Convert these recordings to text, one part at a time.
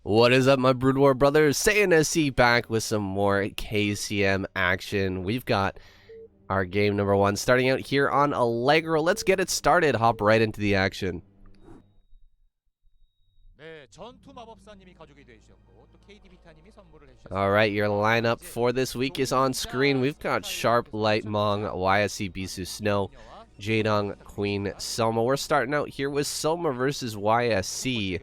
What is up, my Broodwar brothers? Saiyan SC back with some more KCM action. We've got our game number 1 starting out here on Allegro. Let's get it started. Hop right into the action. Alright, your lineup for this week is on screen. We've got Sharp, Light, Mong, YSC, Bisu, Snow, Jaedong, Queen, Soma. We're starting out here with Soma versus YSC.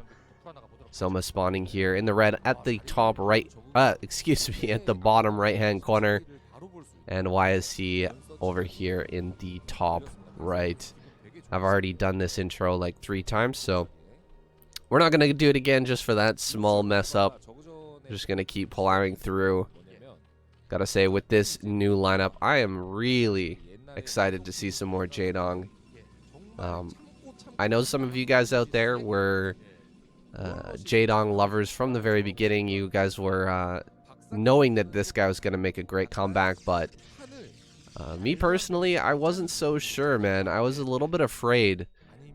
Soma spawning here in the red at the top right, excuse me, at the bottom right-hand corner. And YSC over here in the top right. I've already done this intro like 3 times, so we're not going to do it again just for that small mess up. Just going to keep plowing through. Gotta say, with this new lineup, I am really excited to see some more Jaedong. I know some of you guys out there were Jaedong lovers from the very beginning. You guys were knowing that this guy was going to make a great comeback, but me personally, I wasn't so sure, man. I was a little bit afraid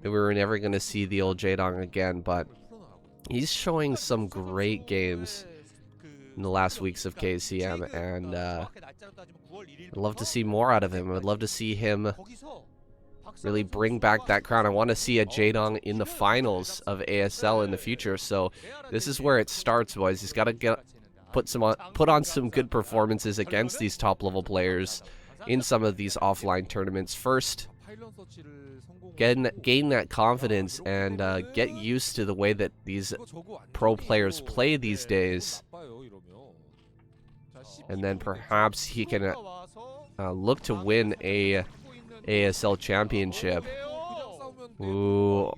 that we were never going to see the old Jaedong again, but he's showing some great games in the last weeks of KCM, and I'd love to see more out of him. I'd love to see him really bring back that crown. I want to see a Jaedong in the finals of ASL in the future. So this is where it starts, boys. He's got to put on some good performances against these top level players in some of these offline tournaments. First, gain that confidence and get used to the way that these pro players play these days. And then perhaps he can look to win a ASL championship. Ooh,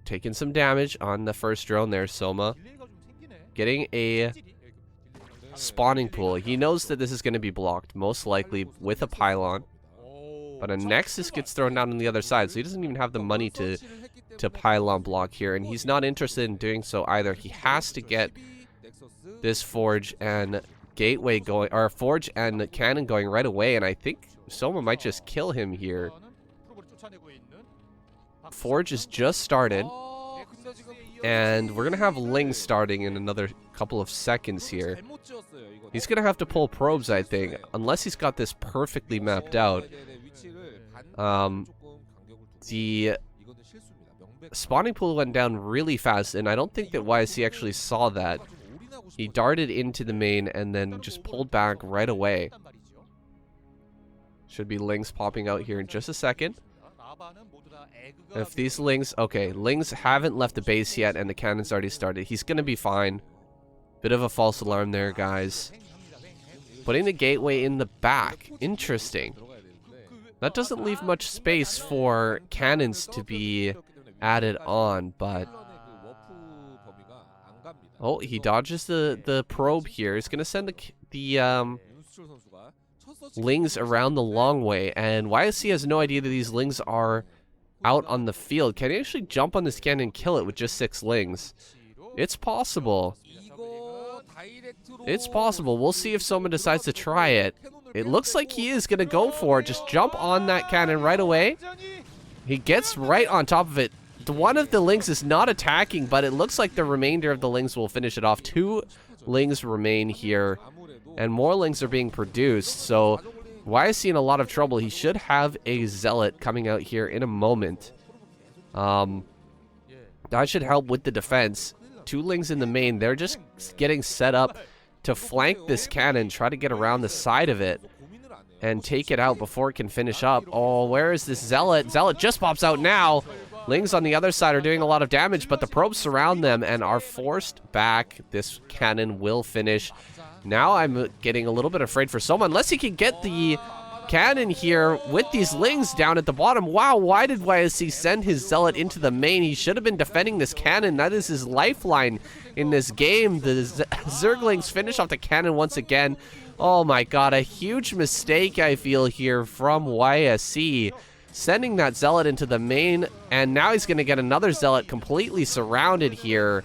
taking some damage on the first drone there, Soma. Getting a spawning pool. He knows that this is going to be blocked, most likely with a pylon. But a Nexus gets thrown down on the other side, so he doesn't even have the money to pylon block here. And he's not interested in doing so either. He has to get this Forge and Gateway going, or Forge and Cannon going right away, and I think Soma might just kill him here. Forge is just started, and we're gonna have Ling starting in another couple of seconds here. He's gonna have to pull probes, I think, unless he's got this perfectly mapped out. The spawning pool went down really fast, and I don't think that YSC actually saw that. He darted into the main and then just pulled back right away. Should be Lings popping out here in just a second. If these Lings... Okay, Lings haven't left the base yet and the cannon's already started. He's going to be fine. Bit of a false alarm there, guys. Putting the gateway in the back. Interesting. That doesn't leave much space for cannons to be added on, but... Oh, he dodges the probe here. He's going to send the Lings around the long way. And YSC has no idea that these Lings are out on the field. Can he actually jump on this cannon and kill it with just 6 Lings? It's possible. It's possible. We'll see if someone decides to try it. It looks like he is going to go for it. Just jump on that cannon right away. He gets right on top of it. One of the Lings is not attacking, but it looks like the remainder of the Lings will finish it off. 2 Lings remain here, and more Lings are being produced. So YSC in a lot of trouble. He should have a Zealot coming out here in a moment. That should help with the defense. 2 Lings in the main. They're just getting set up to flank this cannon, try to get around the side of it and take it out before it can finish up. Oh, where is this Zealot? Zealot just pops out now. Lings on the other side are doing a lot of damage, but the probes surround them and are forced back. This cannon will finish. Now I'm getting a little bit afraid for Soma, unless he can get the cannon here with these Lings down at the bottom. Wow, why did YSC send his Zealot into the main? He should have been defending this cannon. That is his lifeline in this game. The Zerglings finish off the cannon once again. Oh my god, a huge mistake I feel here from YSC. Sending that Zealot into the main, and now he's going to get another Zealot completely surrounded here.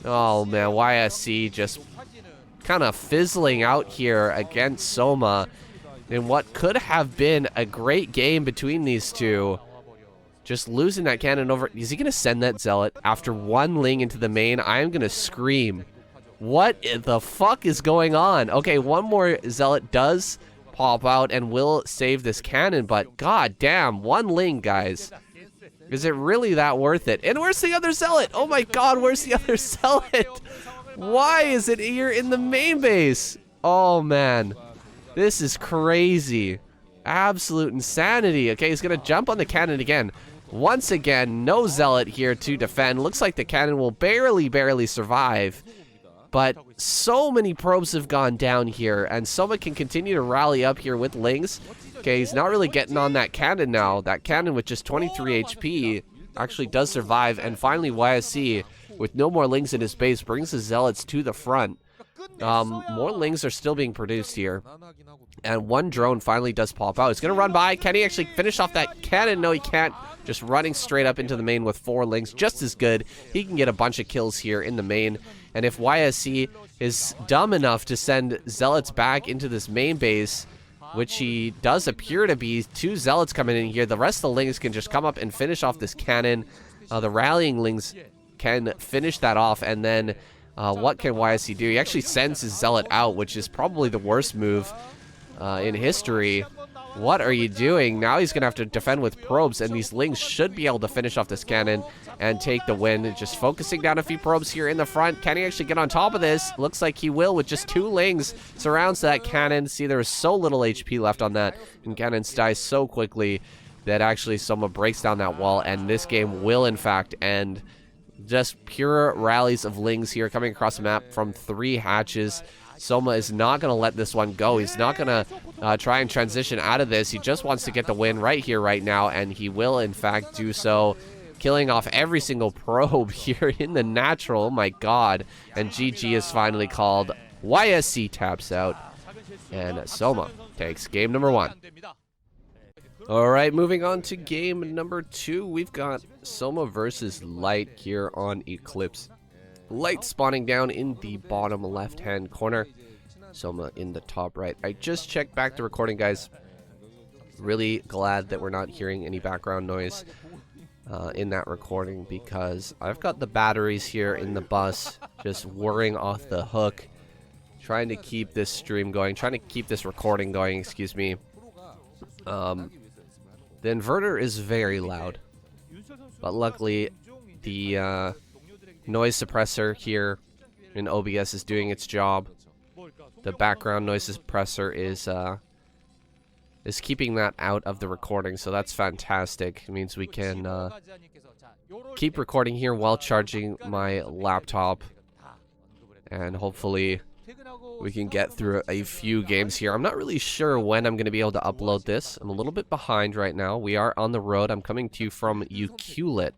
Oh man, YSC just kind of fizzling out here against Soma in what could have been a great game between these two. Just losing that cannon over. Is he going to send that Zealot after 1 Ling into the main? I am going to scream What the fuck is going on? Okay, one more Zealot does pop out and will save this cannon, but god damn, one Ling, guys. Is it really that worth it? And where's the other Zealot? Oh my god, where's the other Zealot? Why is it here in the main base? Oh man, this is crazy. Absolute insanity. Okay, he's gonna jump on the cannon again. Once again, no Zealot here to defend. Looks like the cannon will barely survive. But so many probes have gone down here, and Soma can continue to rally up here with Lings. Okay, he's not really getting on that cannon now. That cannon with just 23 HP actually does survive, and finally YSC, with no more Lings in his base, brings the Zealots to the front. More Lings are still being produced here, and one drone finally does pop out. He's going to run by. Can he actually finish off that cannon? No, he can't. Just running straight up into the main with 4 Lings, just as good. He can get a bunch of kills here in the main. And if YSC is dumb enough to send Zealots back into this main base, which he does appear to be, 2 Zealots coming in here, the rest of the Lings can just come up and finish off this cannon. The rallying Lings can finish that off, and then what can YSC do? He actually sends his Zealot out, which is probably the worst move in history. What are you doing? Now he's going to have to defend with probes, and these Lings should be able to finish off this cannon and take the win. Just focusing down a few probes here in the front. Can he actually get on top of this? Looks like he will with just 2 Lings. Surrounds that cannon. See, there is so little HP left on that, and cannons die so quickly that actually Soma breaks down that wall, and this game will in fact end. Just pure rallies of Lings here coming across the map from 3 hatches. Soma is not going to let this one go. He's not going to try and transition out of this. He just wants to get the win right here, right now, and he will, in fact, do so. Killing off every single probe here in the natural. Oh, my God. And GG is finally called. YSC taps out, and Soma takes game number 1. All right, moving on to game number 2. We've got Soma versus Light here on Eclipse. Light spawning down in the bottom left-hand corner. Soma in the top right. I just checked back the recording, guys. Really glad that we're not hearing any background noise in that recording, because I've got the batteries here in the bus just whirring off the hook, trying to keep this stream going, trying to keep this recording going, excuse me. The inverter is very loud, but luckily the noise suppressor here in OBS is doing its job. The background noise suppressor is keeping that out of the recording, so that's fantastic. It means we can keep recording here while charging my laptop, and hopefully we can get through a few games here. I'm not really sure when I'm going to be able to upload this. I'm a little bit behind right now. We are on the road. I'm coming to you from Ucluelet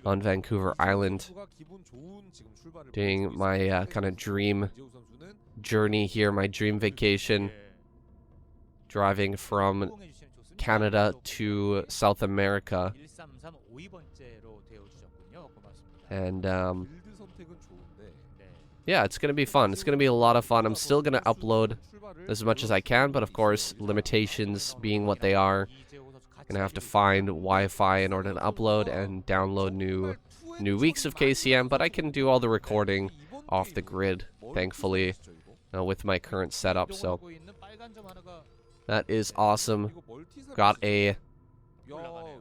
on Vancouver Island, doing my kind of dream journey here, my dream vacation, driving from Canada to South America. And yeah, it's going to be fun. It's going to be a lot of fun. I'm still going to upload as much as I can, but of course, limitations being what they are, gonna have to find Wi-Fi in order to upload and download new weeks of KCM, but I can do all the recording off the grid, thankfully, with my current setup, so that is awesome. Got a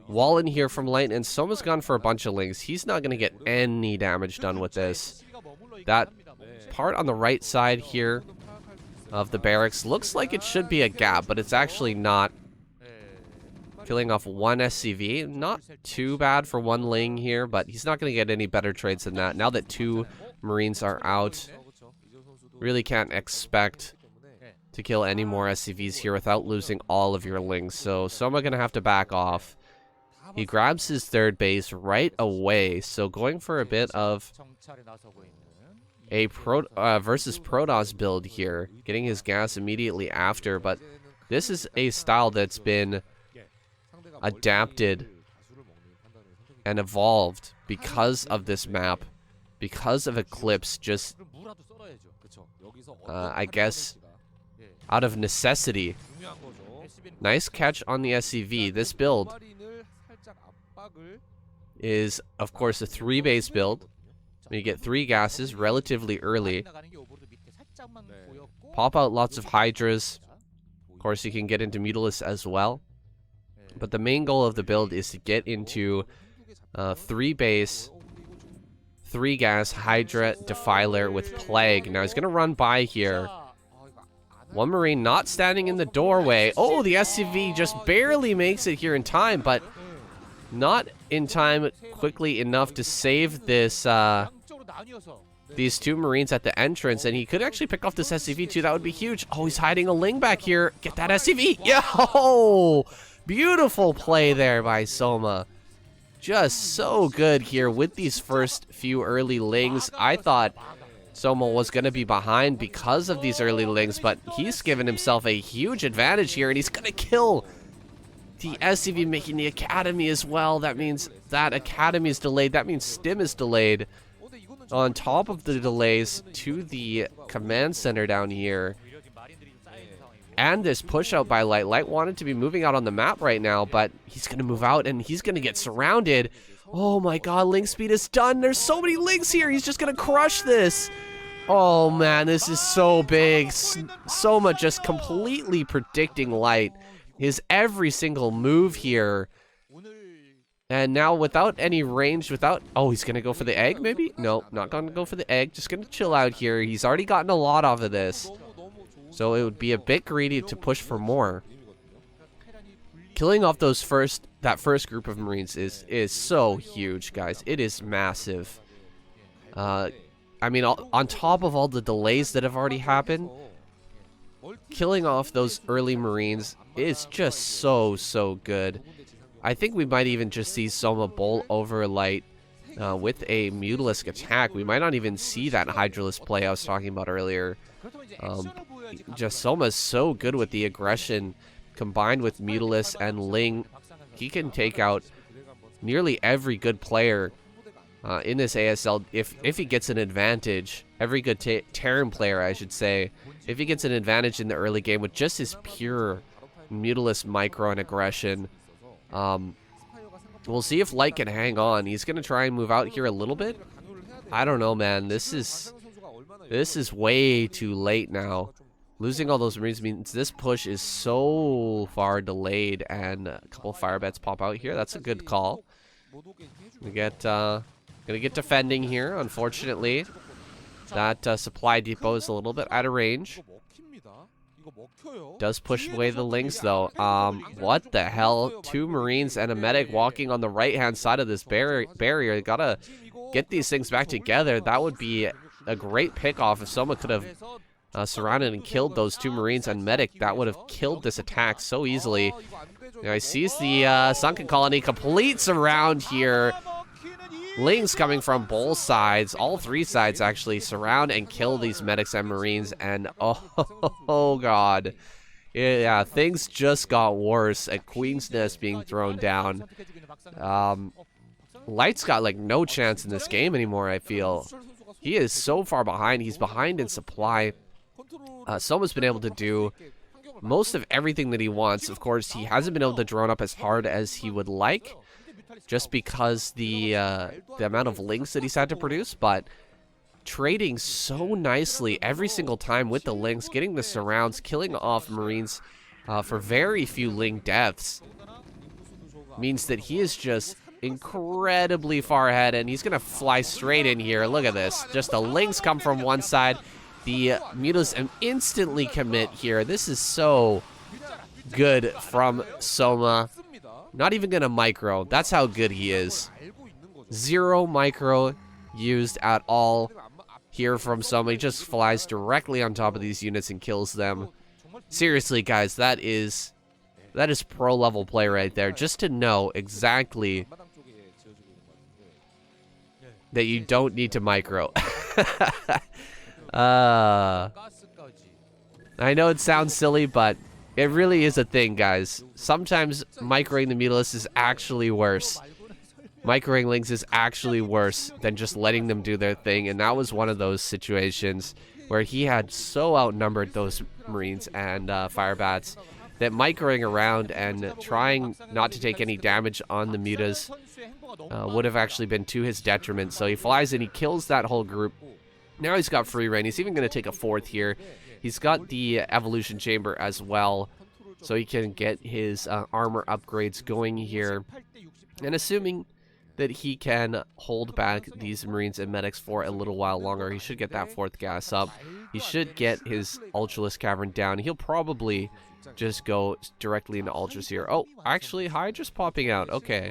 wall in here from Light, and Soma's gone for a bunch of Lings. He's not gonna get any damage done with this. That part on the right side here of the barracks looks like it should be a gap, but it's actually not. Killing off 1 SCV, not too bad for 1 Ling here, but he's not going to get any better trades than that. Now that 2 Marines are out, really can't expect to kill any more SCVs here without losing all of your Lings. So Soma going to have to back off. He grabs his 3rd base right away, so going for a bit of a versus Protoss build here, getting his gas immediately after, but this is a style that's been adapted and evolved because of this map, because of Eclipse, just I guess out of necessity. Nice catch on the SCV. This build is of course a 3 base build, You get 3 gases relatively early. Pop out lots of Hydras. Of course, you can get into Mutalisk as well. But the main goal of the build is to get into 3 base, 3 gas, Hydra, Defiler with Plague. Now, he's going to run by here. 1 Marine not standing in the doorway. Oh, the SCV just barely makes it here in time, but not in time quickly enough to save this, these 2 Marines at the entrance, and he could actually pick off this SCV too. That would be huge. Oh, he's hiding a Ling back here. Get that SCV. Yo! Beautiful play there by Soma. Just so good here with these first few early Lings. I thought Soma was going to be behind because of these early Lings, but he's given himself a huge advantage here, and he's going to kill the SCV, making the Academy as well. That means that Academy is delayed. That means Stim is delayed. On top of the delays to the command center down here. And this push out by Light. Light wanted to be moving out on the map right now, but he's going to move out and he's going to get surrounded. Oh my god, Link speed is done. There's so many Links here. He's just going to crush this. Oh man, this is so big. Soma just completely predicting Light. His every single move here. And now without any range, oh, he's going to go for the egg maybe? No, not going to go for the egg. Just going to chill out here. He's already gotten a lot off of this. So it would be a bit greedy to push for more. Killing off that first group of Marines is so huge, guys. It is massive. I mean, on top of all the delays that have already happened, killing off those early Marines is just so good. I think we might even just see Soma bowl over Light with a Mutalisk attack. We might not even see that Hydralisk play I was talking about earlier. Just Soma's so good with the aggression combined with Mutalisk and Ling. He can take out nearly every good player in this ASL if he gets an advantage. Every good Terran player, I should say. If he gets an advantage in the early game with just his pure Mutalisk micro and aggression. We'll see if Light can hang on. He's going to try and move out here a little bit. I don't know, man. This is way too late now. Losing all those Marines means this push is so far delayed, and a couple fire bets pop out here. That's a good call. We gonna get defending here. Unfortunately, that supply depot is a little bit out of range. Does push away the Lings though. What the hell? 2 Marines and a medic walking on the right-hand side of this barrier. Gotta get these things back together. That would be a great pick-off if someone could have surrounded and killed those 2 Marines and medic. That would have killed this attack so easily. Now he sees the Sunken Colony. Complete surround here. Lings coming from both sides, all 3 sides actually, surround and kill these medics and Marines, and oh god. Yeah, things just got worse at Queen's Nest being thrown down. Light's got like no chance in this game anymore, I feel. He is so far behind. He's behind in supply. Soma's been able to do most of everything that he wants. Of course, he hasn't been able to drone up as hard as he would like, just because the amount of Links that he's had to produce, but trading so nicely every single time with the Links, getting the surrounds, killing off Marines for very few Ling deaths, means that he is just incredibly far ahead, and he's gonna fly straight in here. Look at this. Just the Links come from one side, the Mutas instantly commit here. This is so good from Soma. Not even gonna micro. That's how good he is. 0 micro used at all here from Soma. He just flies directly on top of these units and kills them. Seriously, guys, that is pro level play right there. Just to know exactly that you don't need to micro. I know it sounds silly, but it really is a thing, guys. Sometimes microing the Mutalisk is actually worse. Microing Lings is actually worse than just letting them do their thing, and that was one of those situations where he had so outnumbered those Marines and Firebats that microing around and trying not to take any damage on the mutas would have actually been to his detriment. So he flies in, he kills that whole group. Now he's got free reign. He's even going to take a fourth here. He's got the evolution chamber as well, so he can get his armor upgrades going here. And assuming that he can hold back these Marines and medics for a little while longer, he should get that fourth gas up. He should get his Ultralisk Cavern down. He'll probably just go directly into Ultras here. Oh, actually, Hydra's popping out. Okay.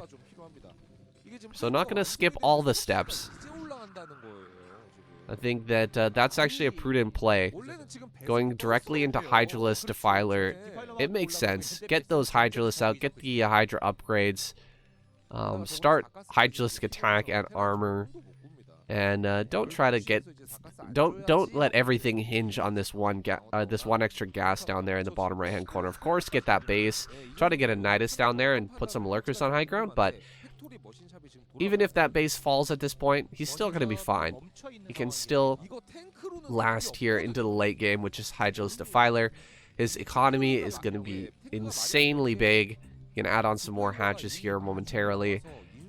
So not going to skip all the steps. I think that that's actually a prudent play. Going directly into Hydralisk Defiler, it makes sense. Get those Hydralisks out, get the Hydra upgrades. Start Hydralisk attack and armor. And don't try to get... Don't let everything hinge on this one extra gas down there in the bottom right-hand corner. Of course, get that base. Try to get a Nidus down there and put some lurkers on high ground, but even if that base falls at this point, he's still going to be fine. He can still last here into the late game, which is Hydralisk Defiler. His economy is going to be insanely big. You can add on some more hatches here momentarily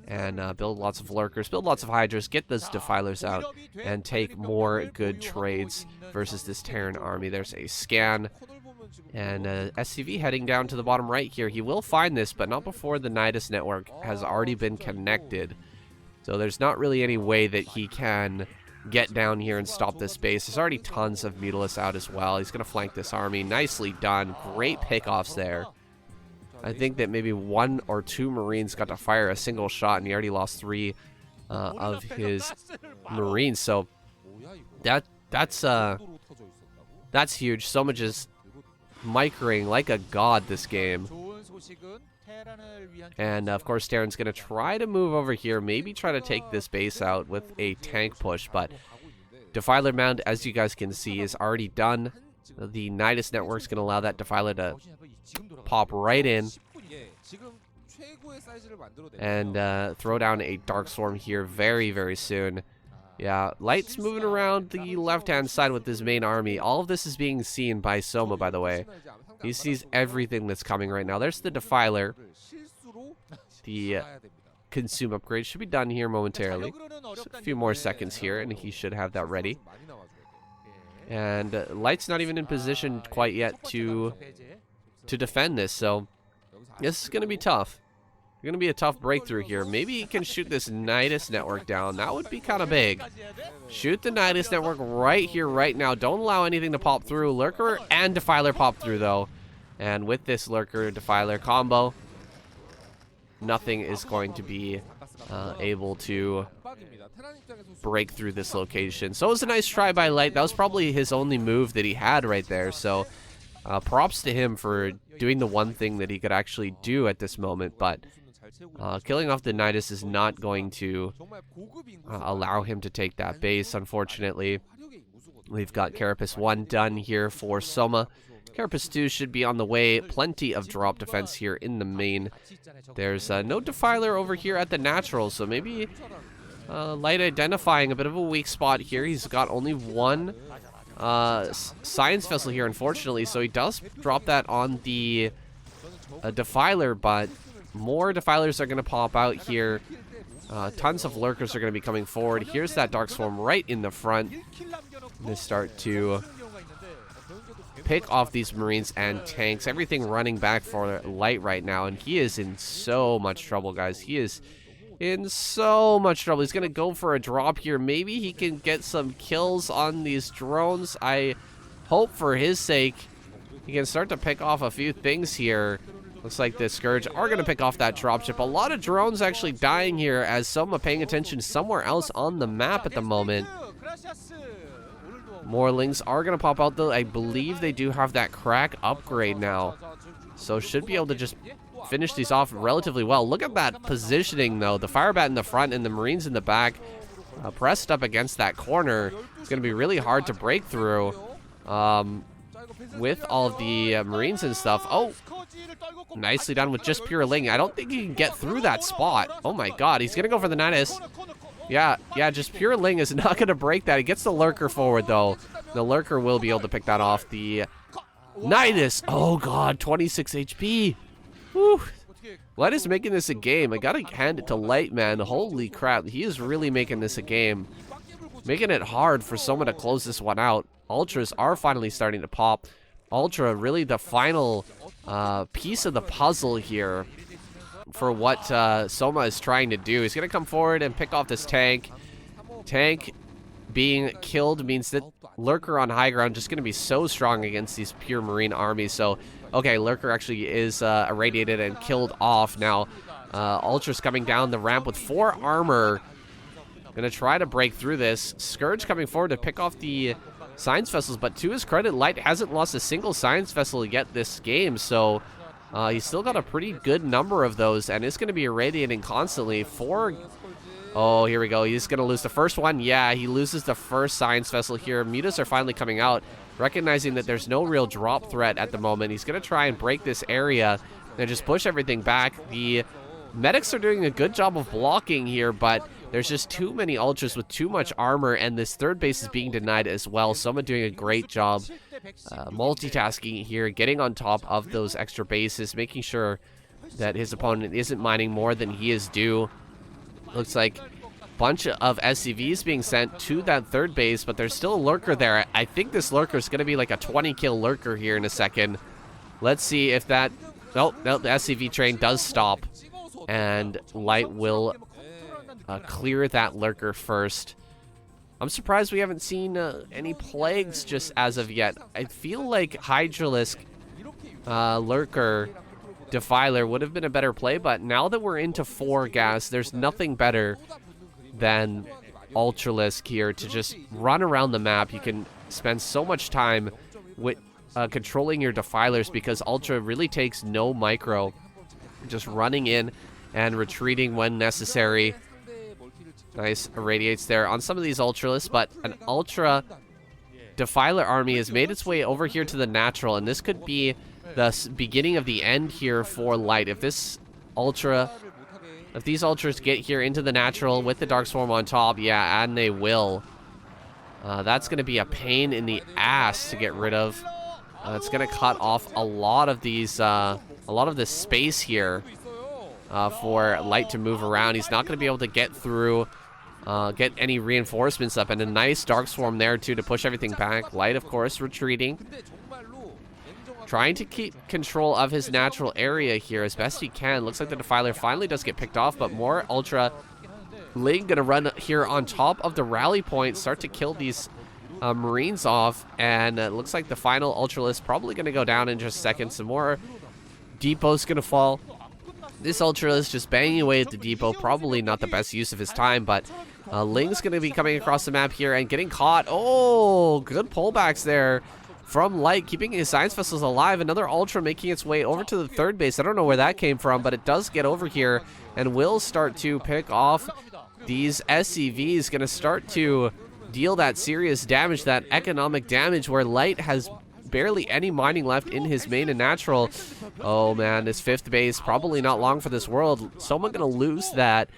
and build lots of lurkers, build lots of Hydras, get those Defilers out, and take more good trades versus this Terran army. There's a scan. And SCV heading down to the bottom right here. He will find this, but not before the Nidus network has already been connected. So there's not really any way that he can get down here and stop this base. There's already tons of Mutalisks out as well. He's going to flank this army. Nicely done. Great pickoffs there. I think that maybe 1 or 2 Marines got to fire a single shot, and he already lost 3 of his Marines. So that's huge. Soma just microing like a god this game. And of course Terran's gonna try to move over here, maybe try to take this base out with a tank push, but Defiler Mound, as you guys can see, is already done. The Nidus network's gonna allow that Defiler to pop right in and throw down a Dark Swarm here very, very soon. Yeah, Light's moving around the left-hand side with his main army. All of this is being seen by Soma, by the way. He sees everything that's coming right now. There's the Defiler. The consume upgrade should be done here momentarily. Just a few more seconds here, and he should have that ready. And Light's not even in position quite yet to defend this, so this is going to be tough. Going to be a tough breakthrough here. Maybe he can shoot this Nidus network down. That would be kind of big. Shoot the Nidus network right here, right now. Don't allow anything to pop through. Lurker and Defiler pop through, though. And with this Lurker Defiler combo, nothing is going to be able to break through this location. So it was a nice try by Light. That was probably his only move that he had right there. So props to him for doing the one thing that he could actually do at this moment. But killing off the Nidus is not going to allow him to take that base, unfortunately. We've got Carapace 1 done here for Soma. Carapace 2 should be on the way. Plenty of drop defense here in the main. There's no Defiler over here at the natural, so maybe Light identifying a bit of a weak spot here. He's got only 1 Science Vessel here, unfortunately, so he does drop that on the Defiler, but more Defilers are going to pop out here. Tons of Lurkers are going to be coming forward. Here's that Dark Swarm right in the front. They start to pick off these Marines and tanks. Everything running back for Light right now, and he is in so much trouble, guys. He is in so much trouble. He's going to go for a drop here. Maybe he can get some kills on these drones. I hope for his sake he can start to pick off a few things here. Looks like the Scourge are going to pick off that dropship. A lot of drones actually dying here as Soma paying attention somewhere else on the map at the moment. More Lings are going to pop out, though. I believe they do have that crack upgrade now, so should be able to just finish these off relatively well. Look at that positioning, though. The Firebat in the front and the Marines in the back pressed up against that corner. It's going to be really hard to break through with all of the Marines and stuff. Oh, nicely done with just pure Ling. I don't think he can get through that spot. Oh my god, he's going to go for the Nidus. Yeah, just pure Ling is not going to break that. He gets the Lurker forward, though. The Lurker will be able to pick that off. The Nidus! Oh god, 26 HP! Whew! Light is making this a game. I gotta hand it to Light, man. Holy crap, he is really making this a game. Making it hard for someone to close this one out. Ultras are finally starting to pop. Ultra, really the final piece of the puzzle here for what Soma is trying to do. He's gonna come forward and pick off this tank. Tank being killed means that Lurker on high ground just gonna be so strong against these pure marine armies. So, okay, Lurker actually is irradiated and killed off. Now, Ultra's coming down the ramp with 4 armor. Gonna try to break through this. Scourge coming forward to pick off the science vessels, but to his credit, Light hasn't lost a single science vessel yet this game, so he's still got a pretty good number of those, and it's gonna be irradiating constantly. 4... Oh, here we go. He's gonna lose the first one. Yeah, he loses the first science vessel here. Mutas are finally coming out, recognizing that there's no real drop threat at the moment. He's gonna try and break this area and just push everything back. The medics are doing a good job of blocking here, but there's just too many Ultras with too much armor, and this third base is being denied as well. Someone doing a great job multitasking here, getting on top of those extra bases, making sure that his opponent isn't mining more than he is due. Looks like a bunch of SCVs being sent to that third base, but there's still a Lurker there. I think this Lurker is going to be like a 20-kill Lurker here in a second. Let's see if that... No, the SCV train does stop, and Light will clear that Lurker first. I'm surprised we haven't seen any plagues just as of yet. I feel like Hydralisk, Lurker, Defiler would have been a better play, but now that we're into 4 gas, there's nothing better than Ultralisk here to just run around the map. You can spend so much time with controlling your Defilers because Ultra really takes no micro, just running in and retreating when necessary. Nice irradiates there on some of these Ultralisks, but an Ultra Defiler army has made its way over here to the natural, and this could be the beginning of the end here for Light. If these Ultras get here into the natural with the Dark Swarm on top, yeah, and they will. That's going to be a pain in the ass to get rid of. It's going to cut off a lot of these, a lot of this space here for Light to move around. He's not going to be able to get through, get any reinforcements up, and a nice Dark Swarm there too to push everything back. Light, of course, retreating. Trying to keep control of his natural area here as best he can. Looks like the Defiler finally does get picked off, but more Ultra. Ling gonna run here on top of the rally point, start to kill these Marines off, and it looks like the final Ultralist probably gonna go down in just a second. Some more depots gonna fall. This Ultralist just banging away at the depot, probably not the best use of his time, but Ling's gonna be coming across the map here and getting caught. Oh, good pullbacks there from Light, keeping his science vessels alive. Another Ultra making its way over to the third base. I don't know where that came from, but it does get over here and will start to pick off these SCVs. Going to start to deal that serious damage, that economic damage, where Light has barely any mining left in his main and natural. Oh man, this fifth base, probably not long for this world. Someone going to lose that.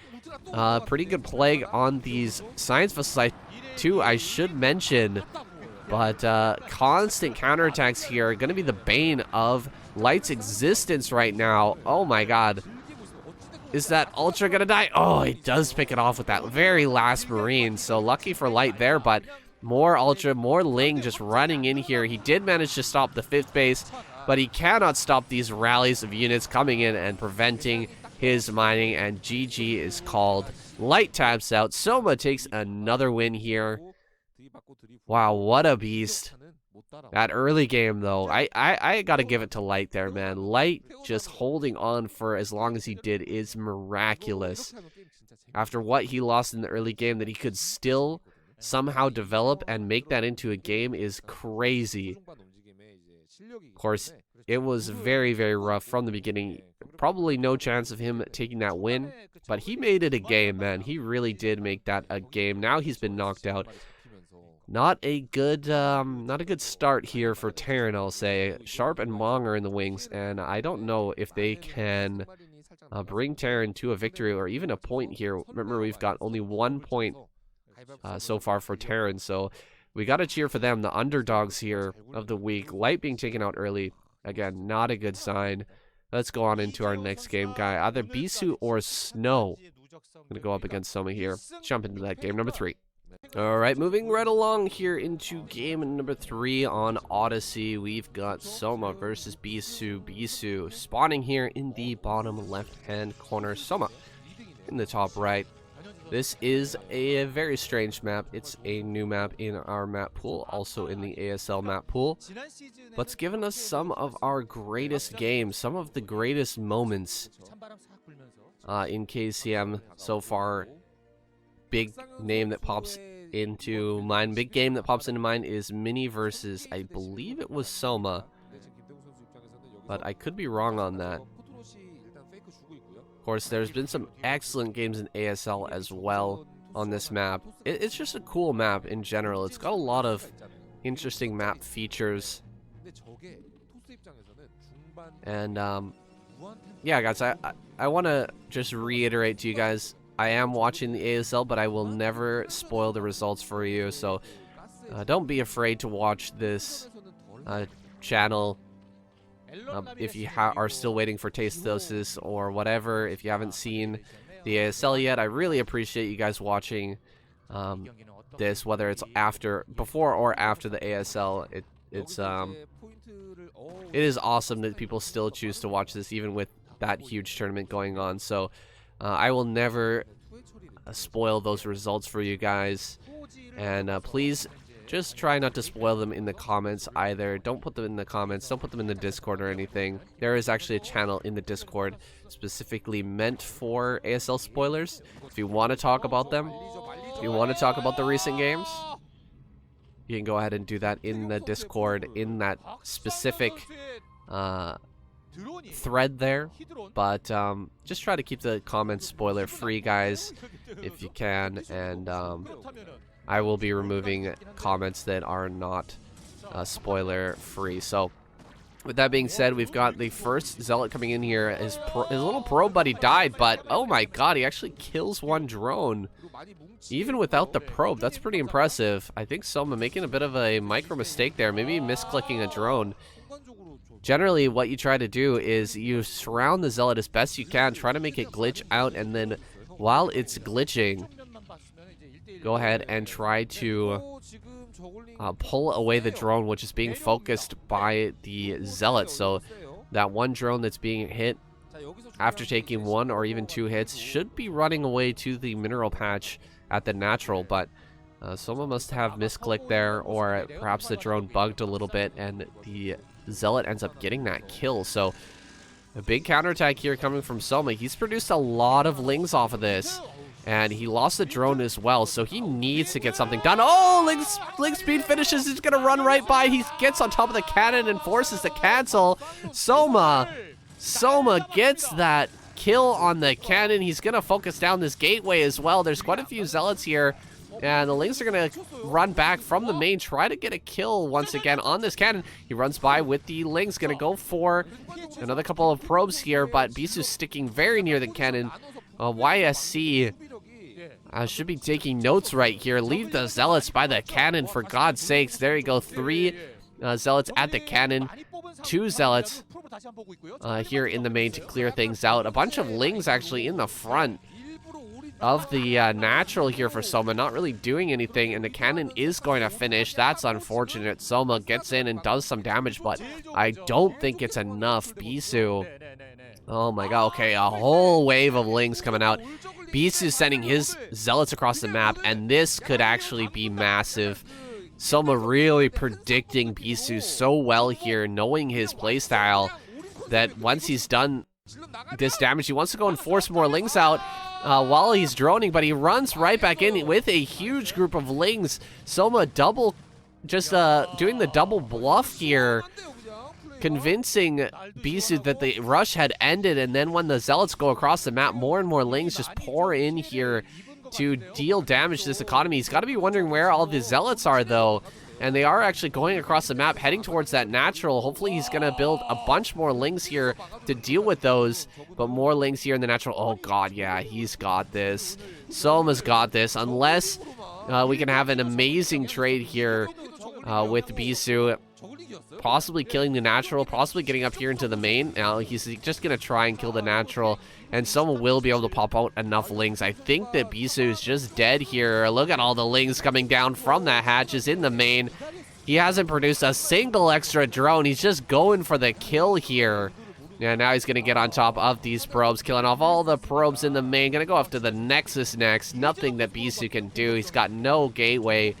Pretty good plague on these science vessels too, I should mention. But constant counterattacks here are going to be the bane of Light's existence right now. Oh my god. Is that Ultra going to die? Oh, he does pick it off with that very last Marine. So lucky for Light there, but more Ultra, more Ling just running in here. He did manage to stop the fifth base, but he cannot stop these rallies of units coming in and preventing his mining, and GG is called. Light taps out. Soma takes another win here. Wow, what a beast. That early game, though, I gotta give it to Light there, man. Light just holding on for as long as he did is miraculous. After what he lost in the early game, that he could still somehow develop and make that into a game is crazy. Of course, it was very, very rough from the beginning. Probably no chance of him taking that win, but he made it a game, man. He really did make that a game. Now he's been knocked out. Not a good start here for Terran, I'll say. Sharp and Mong are in the wings, and I don't know if they can bring Terran to a victory or even a point here. Remember, we've got only 1 point so far for Terran, so we got to cheer for them, the underdogs here of the week. Light being taken out early. Again, not a good sign. Let's go on into our next game, guy. Either Bisu or Snow. I'm going to go up against Soma here. Jump into that game number 3. All right, moving right along here into game number 3 on Odyssey. We've got Soma versus Bisu. Bisu spawning here in the bottom left-hand corner. Soma in the top right. This is a very strange map. It's a new map in our map pool, also in the ASL map pool. But it's given us some of our greatest games, some of the greatest moments in KCM so far. Big name that pops into mind, big game that pops into mind is Mini versus, I believe it was Soma, but I could be wrong on that. Of course, there's been some excellent games in ASL as well on this map. It's just a cool map in general. It's got a lot of interesting map features. And, yeah, guys, I want to just reiterate to you guys, I am watching the ASL, but I will never spoil the results for you. So, don't be afraid to watch this channel. If you are still waiting for Tastosis or whatever, if you haven't seen the ASL yet, I really appreciate you guys watching this, whether it's before or after the ASL. It is awesome that people still choose to watch this, even with that huge tournament going on. So I will never spoil those results for you guys, and please just try not to spoil them in the comments either. Don't put them in the comments. Don't put them in the Discord or anything. There is actually a channel in the Discord specifically meant for ASL spoilers. If you want to talk about them, if you want to talk about the recent games, you can go ahead and do that in the Discord, in that specific thread there. But just try to keep the comments spoiler free, guys, if you can. And I will be removing comments that are not spoiler free. So with that being said, we've got the first Zealot coming in here. His little probe buddy died, but oh my god, he actually kills one drone even without the probe. That's pretty impressive. I think Soma making a bit of a micro mistake there, maybe misclicking a drone. Generally, what you try to do is you surround the Zealot as best you can, try to make it glitch out, and then while it's glitching, go ahead and try to pull away the drone, which is being focused by the Zealot. So that one drone that's being hit after taking 1 or even 2 hits should be running away to the mineral patch at the natural, but someone must have misclicked there, or perhaps the drone bugged a little bit and the Zealot ends up getting that kill. So a big counterattack here coming from Soma. He's produced a lot of lings off of this, and he lost the drone as well, so he needs to get something done. Oh, ling speed finishes. He's going to run right by. He gets on top of the cannon and forces the cancel. Soma gets that kill on the cannon. He's going to focus down this gateway as well. There's quite a few Zealots here, and the Lings are going to run back from the main, try to get a kill once again on this cannon. He runs by with the Lings, going to go for another couple of probes here, but Bisu's sticking very near the cannon. YSC should be taking notes right here. Leave the Zealots by the cannon, for God's sakes. There you go. 3 Zealots at the cannon. 2 Zealots here in the main to clear things out. A bunch of Lings actually in the front of the natural here for Soma, not really doing anything, and the cannon is going to finish. That's unfortunate. Soma gets in and does some damage, but I don't think it's enough. Bisu, oh my god, okay, a whole wave of Lings coming out. Bisu sending his Zealots across the map, and this could actually be massive. Soma really predicting Bisu so well here, knowing his playstyle, that once he's done this damage, he wants to go and force more Lings out while he's droning, but he runs right back in with a huge group of Lings. Soma doing the double bluff here, convincing Bisu that the rush had ended, and then when the Zealots go across the map, more and more Lings just pour in here to deal damage to this economy. He's got to be wondering where all the Zealots are, though. And they are actually going across the map, heading towards that natural. Hopefully he's going to build a bunch more lings here to deal with those. But more lings here in the natural. Oh, God, yeah, he's got this. Soma's got this. Unless we can have an amazing trade here with Bisu. Possibly killing the natural, possibly getting up here into the main. Now he's just going to try and kill the natural. And someone will be able to pop out enough lings. I think that Bisu is just dead here. Look at all the lings coming down from that hatch is in the main. He hasn't produced a single extra drone. He's just going for the kill here. Yeah, now he's going to get on top of these probes, killing off all the probes in the main. Going to go after the Nexus next. Nothing that Bisu can do. He's got no gateway.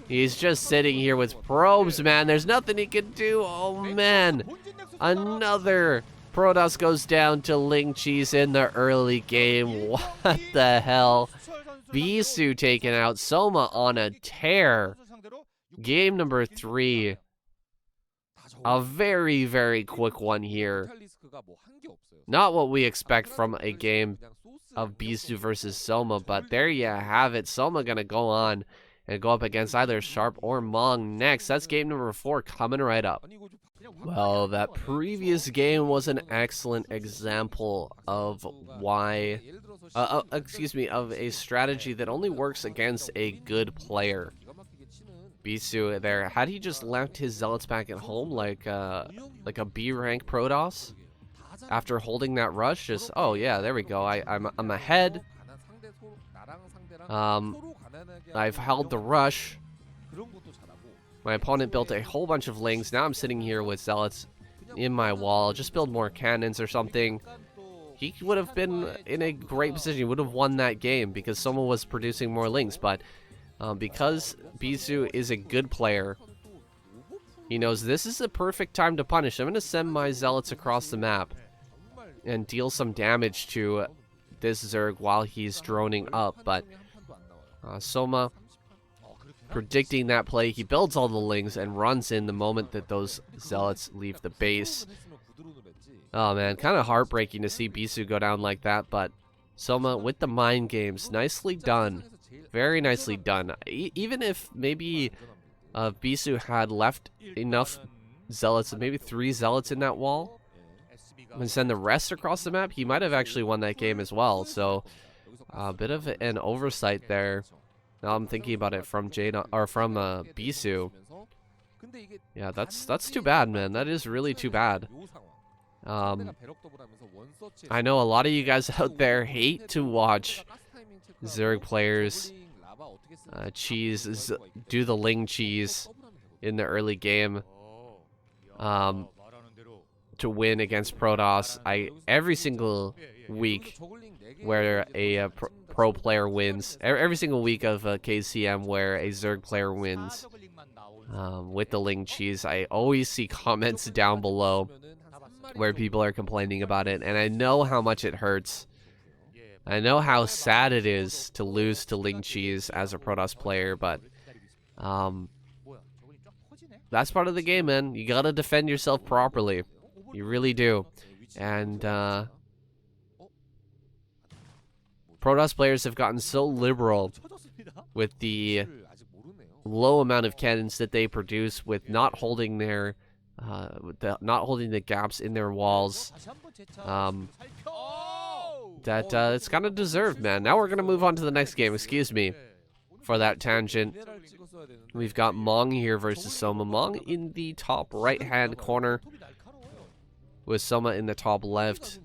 He's just sitting here with probes, man. There's nothing he can do. Oh, man. Another Protoss goes down to Ling Cheese in the early game. What the hell? Bisu taking out Soma on a tear. Game number 3. A very, very quick one here. Not what we expect from a game of Bisu versus Soma, but there you have it. Soma gonna go on and go up against either Sharp or Mong next. That's game number 4 coming right up. Well, that previous game was an excellent example of why, of a strategy that only works against a good player. Bisu there, had he just left his zealots back at home like a B rank Protoss after holding that rush, just oh yeah, there we go. I'm ahead. I've held the rush. My opponent built a whole bunch of lings. Now I'm sitting here with zealots in my wall. Just build more cannons or something. He would have been in a great position. He would have won that game because someone was producing more lings. But because Bisu is a good player, he knows this is the perfect time to punish. I'm going to send my zealots across the map and deal some damage to this Zerg while he's droning up. But Soma, predicting that play, he builds all the lings and runs in the moment that those zealots leave the base. Oh man, kind of heartbreaking to see Bisu go down like that, but Soma with the mind games, nicely done. Very nicely done. Even if maybe Bisu had left enough zealots, maybe 3 zealots in that wall, and send the rest across the map, he might have actually won that game as well. So a bit of an oversight there. Now I'm thinking about it from Bisu. Yeah, that's too bad, man. That is really too bad. I know a lot of you guys out there hate to watch Zerg players do the Ling cheese in the early game to win against Protoss. Every single week where a pro player wins, every single week of KCM where a Zerg player wins with the Ling cheese, I always see comments down below where people are complaining about it, and I know how much it hurts. I know how sad it is to lose to Ling cheese as a Protoss player, but that's part of the game, man. You gotta defend yourself properly. You really do. And Protoss players have gotten so liberal with the low amount of cannons that they produce, with not holding their not holding the gaps in their walls. That it's kind of deserved, man. Now we're gonna move on to the next game. Excuse me for that tangent. We've got Mong here versus Soma. Mong in the top right-hand corner, with Soma in the top left.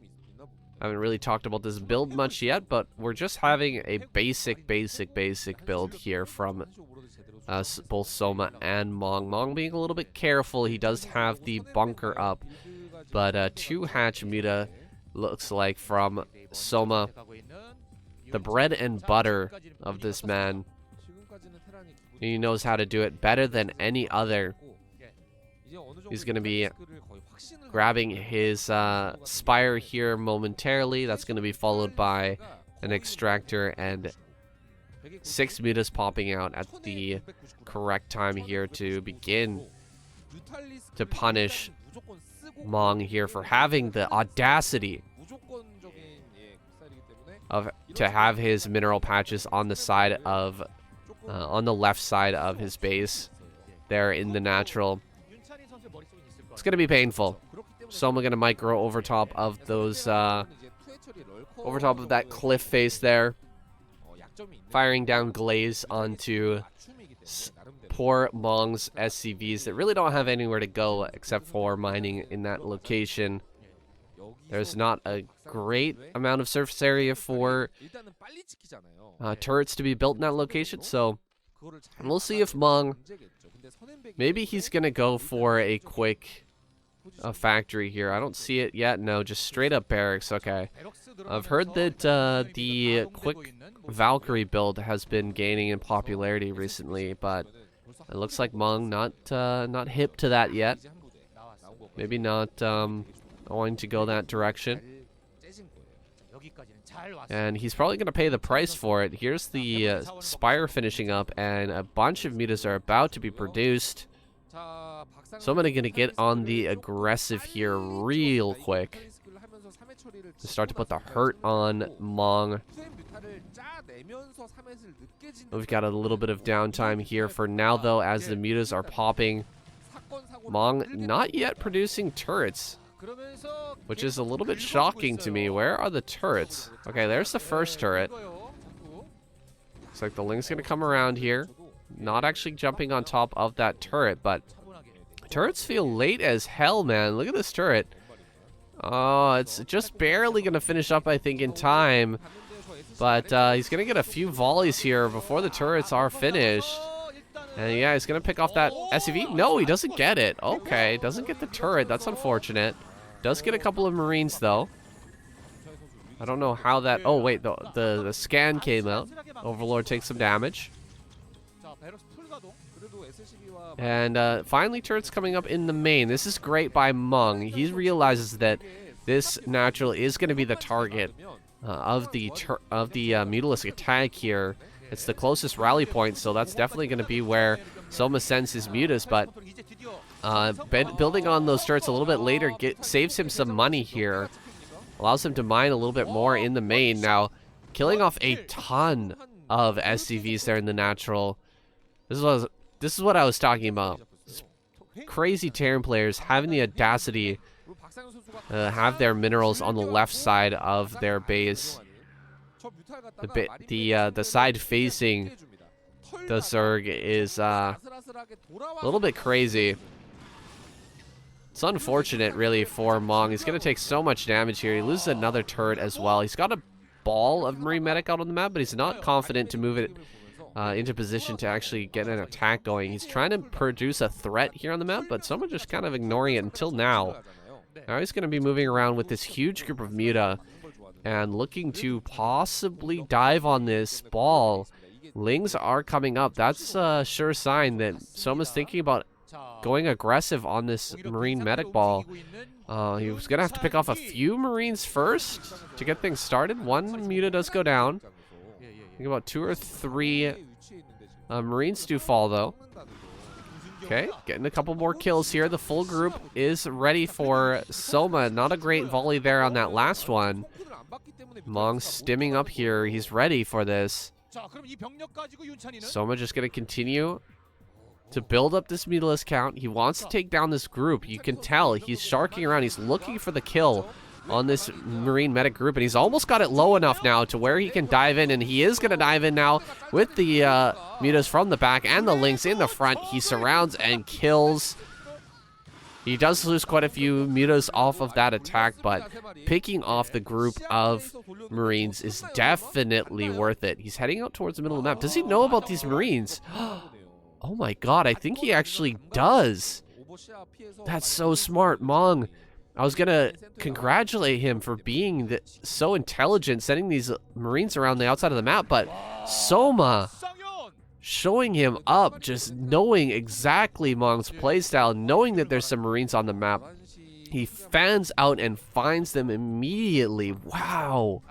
I haven't really talked about this build much yet, but we're just having a basic build here from both Soma and Mong. Mong being a little bit careful. He does have the bunker up, but 2 hatch muta looks like from Soma. The bread and butter of this man. He knows how to do it better than any other. He's going to be grabbing his Spire here momentarily. That's going to be followed by an Extractor and 6 mutas popping out at the correct time here to begin to punish Mong here for having the audacity to have his mineral patches on the side of on the left side of his base. there in the natural. It's going to be painful. Soma going to micro over top of those, over top of that cliff face there. Firing down glaze onto poor Mong's SCVs that really don't have anywhere to go except for mining in that location. There's not a great amount of surface area for turrets to be built in that location, so we'll see if Mong, maybe he's going to go for a quick factory here. I don't see it yet. No, just straight up barracks. Okay. I've heard that the quick Valkyrie build has been gaining in popularity recently, but it looks like Mong not hip to that yet. Maybe not going to go that direction. And he's probably going to pay the price for it. Here's the Spire finishing up, and a bunch of mutas are about to be produced. So I'm going to get on the aggressive here real quick to start to put the hurt on Mong. We've got a little bit of downtime here for now, though, as the mutas are popping. Mong not yet producing turrets, which is a little bit shocking to me. Where are the turrets? Okay, there's the first turret. Looks like the Ling's going to come around here. Not actually jumping on top of that turret, but turrets feel late as hell, man. Look at this turret. Oh, it's just barely going to finish up, I think, in time. But he's going to get a few volleys here before the turrets are finished. And yeah, he's going to pick off that SCV. No, he doesn't get it. Okay, doesn't get the turret. That's unfortunate. Does get a couple of Marines, though. I don't know how that... Oh, wait, the scan came out. Overlord takes some damage. And finally, turrets coming up in the main. This is great by Mong. He realizes that this natural is going to be the target of the Mutalisk attack here. It's the closest rally point, so that's definitely going to be where Soma sends his mutas. But building on those turrets a little bit later saves him some money here. Allows him to mine a little bit more in the main. Now, killing off a ton of SCVs there in the natural. This is what I was talking about. Crazy Terran players having the audacity have their minerals on the left side of their base. The side facing the Zerg is a little bit crazy. It's unfortunate, really, for Mong. He's going to take so much damage here. He loses another turret as well. He's got a ball of Marine Medic out on the map, but he's not confident to move it into position to actually get an attack going. He's trying to produce a threat here on the map, but someone just kind of ignoring it until now. Now he's going to be moving around with this huge group of muta and looking to possibly dive on this ball. Lings are coming up. That's a sure sign that Soma's thinking about going aggressive on this Marine Medic ball. He was going to have to pick off a few Marines first to get things started. One muta does go down. I think about 2 or 3 Marines do fall, though. Okay, getting a couple more kills here. The full group is ready for Soma. Not a great volley there on that last one. Mong stimming up here. He's ready for this. Soma just going to continue to build up this Mutalisk count. He wants to take down this group. You can tell he's sharking around. He's looking for the kill on this Marine Medic group, and he's almost got it low enough now to where he can dive in, and he is going to dive in now with the mutas from the back and the Lynx in the front. He surrounds and kills. He does lose quite a few mutas off of that attack, but picking off the group of Marines is definitely worth it. He's heading out towards the middle of the map. Does he know about these Marines? Oh my god, I think he actually does. That's so smart, Mong. I was going to congratulate him for being so intelligent, sending these Marines around the outside of the map, but Soma showing him up, just knowing exactly Mong's playstyle, knowing that there's some Marines on the map. He fans out and finds them immediately. Wow.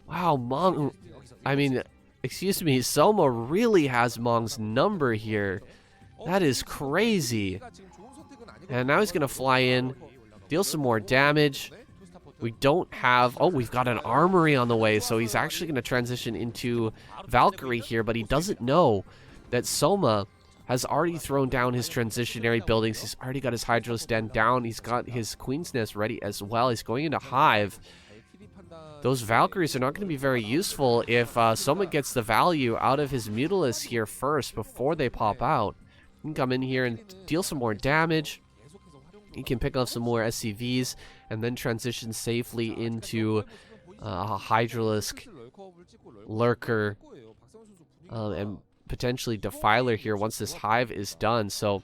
Wow, Mong. I mean, excuse me, Soma really has Mong's number here. That is crazy. And now he's going to fly in, deal some more damage. We don't have... Oh, we've got an armory on the way, so he's actually going to transition into Valkyrie here, but he doesn't know that Soma has already thrown down his transitionary buildings. He's already got his Hydralisk Den down. He's got his Queen's Nest ready as well. He's going into Hive. Those Valkyries are not going to be very useful if Soma gets the value out of his Mutalisk here first before they pop out. He can come in here and deal some more damage. He can pick up some more SCVs and then transition safely into a Hydralisk, Lurker, and potentially Defiler here once this Hive is done. So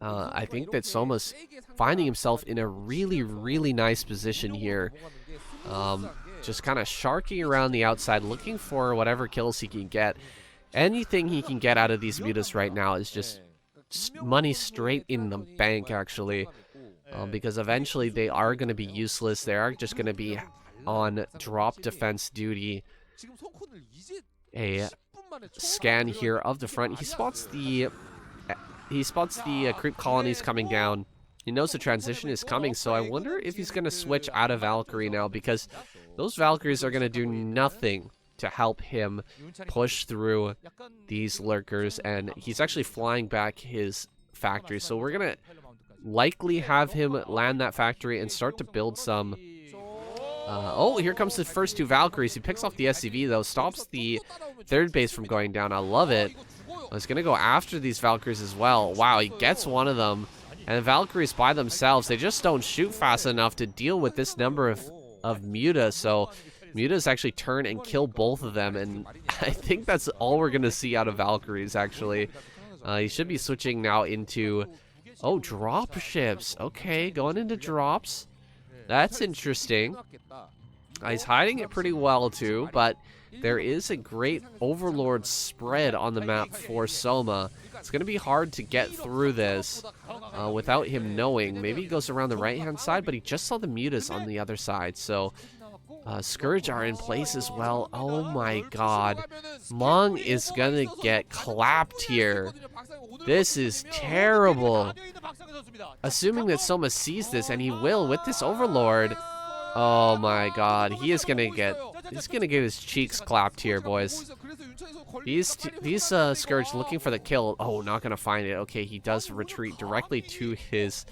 I think that Soma's finding himself in a really, really nice position here. Just kind of sharking around the outside, looking for whatever kills he can get. Anything he can get out of these mutas right now is just money straight in the bank, actually. Because eventually they are going to be useless. They are just going to be on drop defense duty. A scan here of the front. He spots the creep colonies coming down. He knows the transition is coming, so I wonder if he's going to switch out of Valkyrie now, because those Valkyries are going to do nothing to help him push through these Lurkers, and he's actually flying back his factory. So we're going to likely have him land that factory and start to build some... oh, here comes the first two Valkyries. He picks off the SCV, though, stops the third base from going down. I love it. He's going to go after these Valkyries as well. Wow, he gets one of them. And the Valkyries by themselves, they just don't shoot fast enough to deal with this number of Muta. So Mutas actually turn and kill both of them. And I think that's all we're going to see out of Valkyries, actually. He should be switching now into... oh, drop ships. Okay, going into drops. That's interesting. He's hiding it pretty well, too. But there is a great Overlord spread on the map for Soma. It's going to be hard to get through this without him knowing. Maybe he goes around the right-hand side, but he just saw the Mutas on the other side. So, Scourge are in place as well. Oh my god. Mong is going to get clapped here. This is terrible. Assuming that Soma sees this, and he will with this Overlord. Oh my god. He's going to get his cheeks clapped here, boys. These Scourge looking for the kill. Oh, not gonna find it. Okay, he does retreat directly to his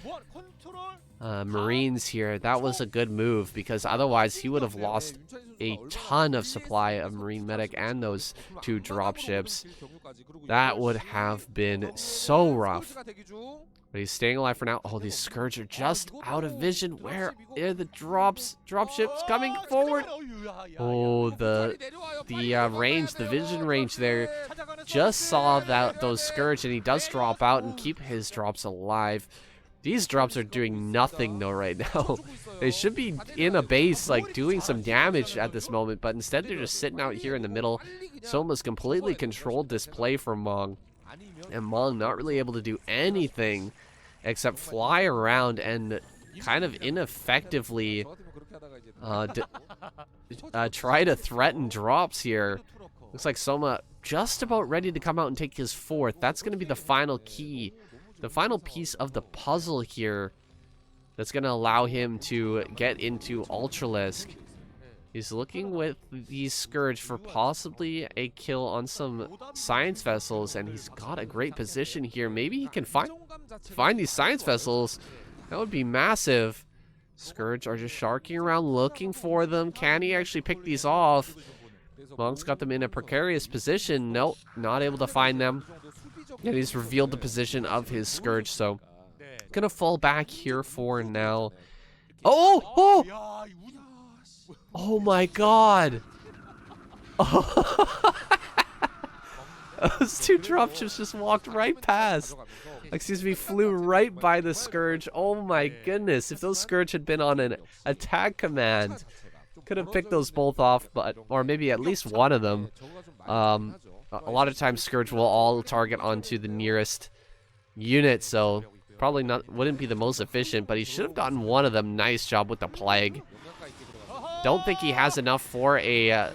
Marines here. That was a good move, because otherwise he would have lost a ton of supply of Marine Medic and those two dropships. That would have been so rough. But he's staying alive for now. Oh, these Scourge are just out of vision. Where are the dropships coming forward? Oh, the range, the vision range there. Just saw those Scourge, and he does drop out and keep his drops alive. These drops are doing nothing though right now. They should be in a base, like doing some damage at this moment, but instead they're just sitting out here in the middle. Soma's completely controlled this play from Mong. And Mong not really able to do anything except fly around and kind of ineffectively try to threaten drops here. Looks like Soma just about ready to come out and take his fourth. That's going to be the final key, the final piece of the puzzle here that's going to allow him to get into Ultralisk. He's looking with these Scourge for possibly a kill on some science vessels, and he's got a great position here. Maybe he can find these science vessels. That would be massive. Scourge are just sharking around looking for them. Can he actually pick these off? Mong's got them in a precarious position. Nope, not able to find them. And he's revealed the position of his Scourge, so gonna fall back here for now. Oh! Oh my god! Oh. Those two dropships just walked right past. Excuse me, flew right by the Scourge. Oh my goodness! If those Scourge had been on an attack command, could have picked those both off, or maybe at least one of them. A lot of times Scourge will all target onto the nearest unit, so probably wouldn't be the most efficient, but he should have gotten one of them. Nice job with the Plague. Don't think he has enough for a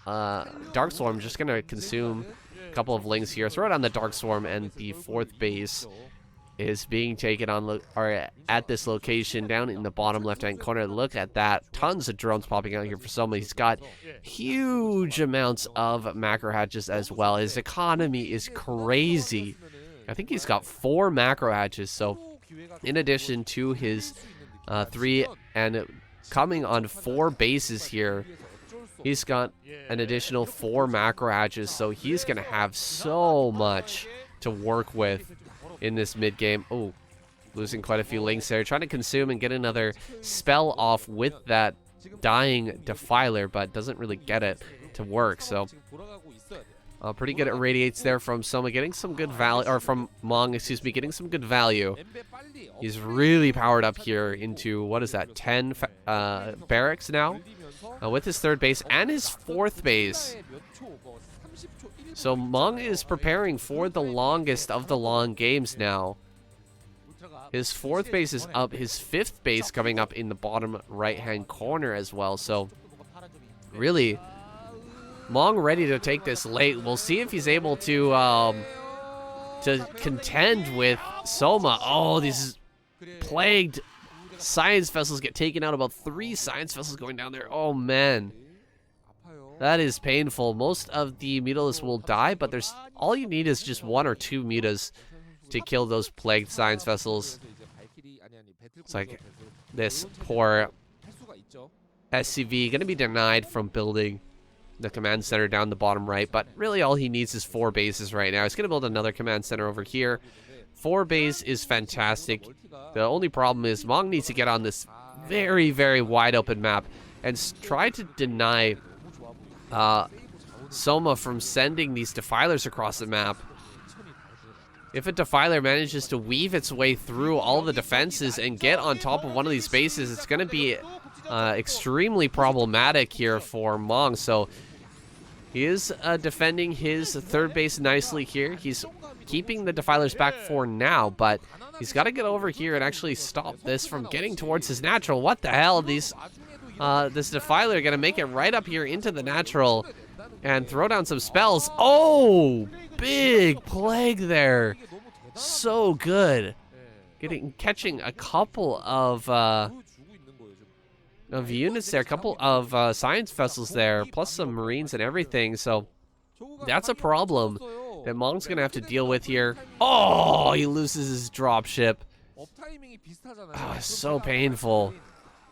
Dark Swarm. Just going to consume a couple of Lings here. Throw it on the Dark Swarm and the fourth base. is being taken on at this location down in the bottom left-hand corner. Look at that. Tons of drones popping out here for Soma. He's got huge amounts of macro hatches as well. His economy is crazy. I think he's got 4 macro hatches. So in addition to his 3 and coming on 4 bases here, he's got an additional 4 macro hatches. So he's going to have so much to work with in this mid game. Oh, losing quite a few links there. Trying to consume and get another spell off with that dying Defiler, but doesn't really get it to work. So pretty good at radiates there from Soma, getting some good value, or from Mong, excuse me, getting some good value. He's really powered up here into, what is that, 10 barracks now with his 3rd base and his 4th base. So Mong is preparing for the longest of the long games now. His 4th base is up, his 5th base coming up in the bottom right-hand corner as well. So really, Mong ready to take this late. We'll see if he's able to contend with Soma. Oh, these plagued science vessels get taken out. About 3 science vessels going down there. Oh, man. That is painful. Most of the mutalisks will die, but there's all you need is just 1 or 2 mutas to kill those plagued science vessels. It's like this poor SCV going to be denied from building the command center down the bottom right, but really all he needs is 4 bases right now. He's going to build another command center over here. 4 base is fantastic. The only problem is Mong needs to get on this very, very wide open map and try to deny Soma from sending these Defilers across the map. If a Defiler manages to weave its way through all the defenses and get on top of one of these bases, it's going to be extremely problematic here for Mong. So he is defending his 3rd base nicely here. He's keeping the Defilers back for now, but he's got to get over here and actually stop this from getting towards his natural. What the hell? This Defiler going to make it right up here into the natural and throw down some spells. Oh, big plague there. So good. Catching a couple of units there, a couple of science vessels there, plus some marines and everything. So that's a problem that Mong's going to have to deal with here. Oh, he loses his dropship. Oh, so painful.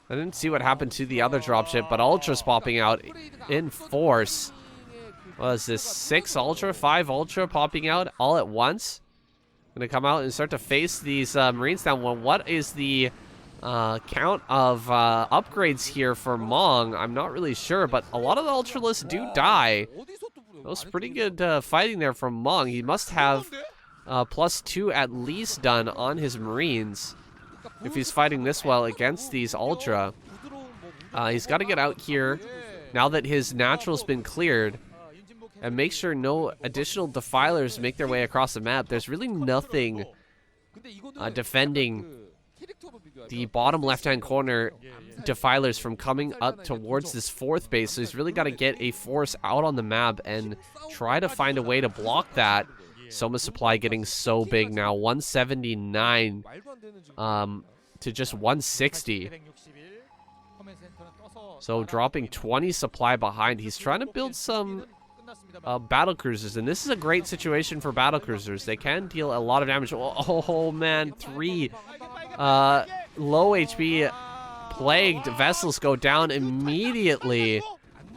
I didn't see what happened to the other dropship, but Ultra's popping out in force. What is this? 6 Ultra, 5 Ultra popping out all at once. Gonna come out and start to face these Marines down. Well, what is the count of upgrades here for Mong? I'm not really sure, but a lot of the Ultralists do die. That was pretty good fighting there from Mong. He must have +2 at least done on his Marines if he's fighting this well against these Ultra. He's got to get out here now that his natural's been cleared and make sure no additional Defilers make their way across the map. There's really nothing defending the bottom left-hand corner Defilers from coming up towards this 4th base, so he's really got to get a force out on the map and try to find a way to block that. Soma's supply getting so big now, 179 to just 160. So dropping 20 supply behind. He's trying to build some battle cruisers, and this is a great situation for battle cruisers. They can deal a lot of damage. Oh man, 3 low HP plagued vessels go down immediately.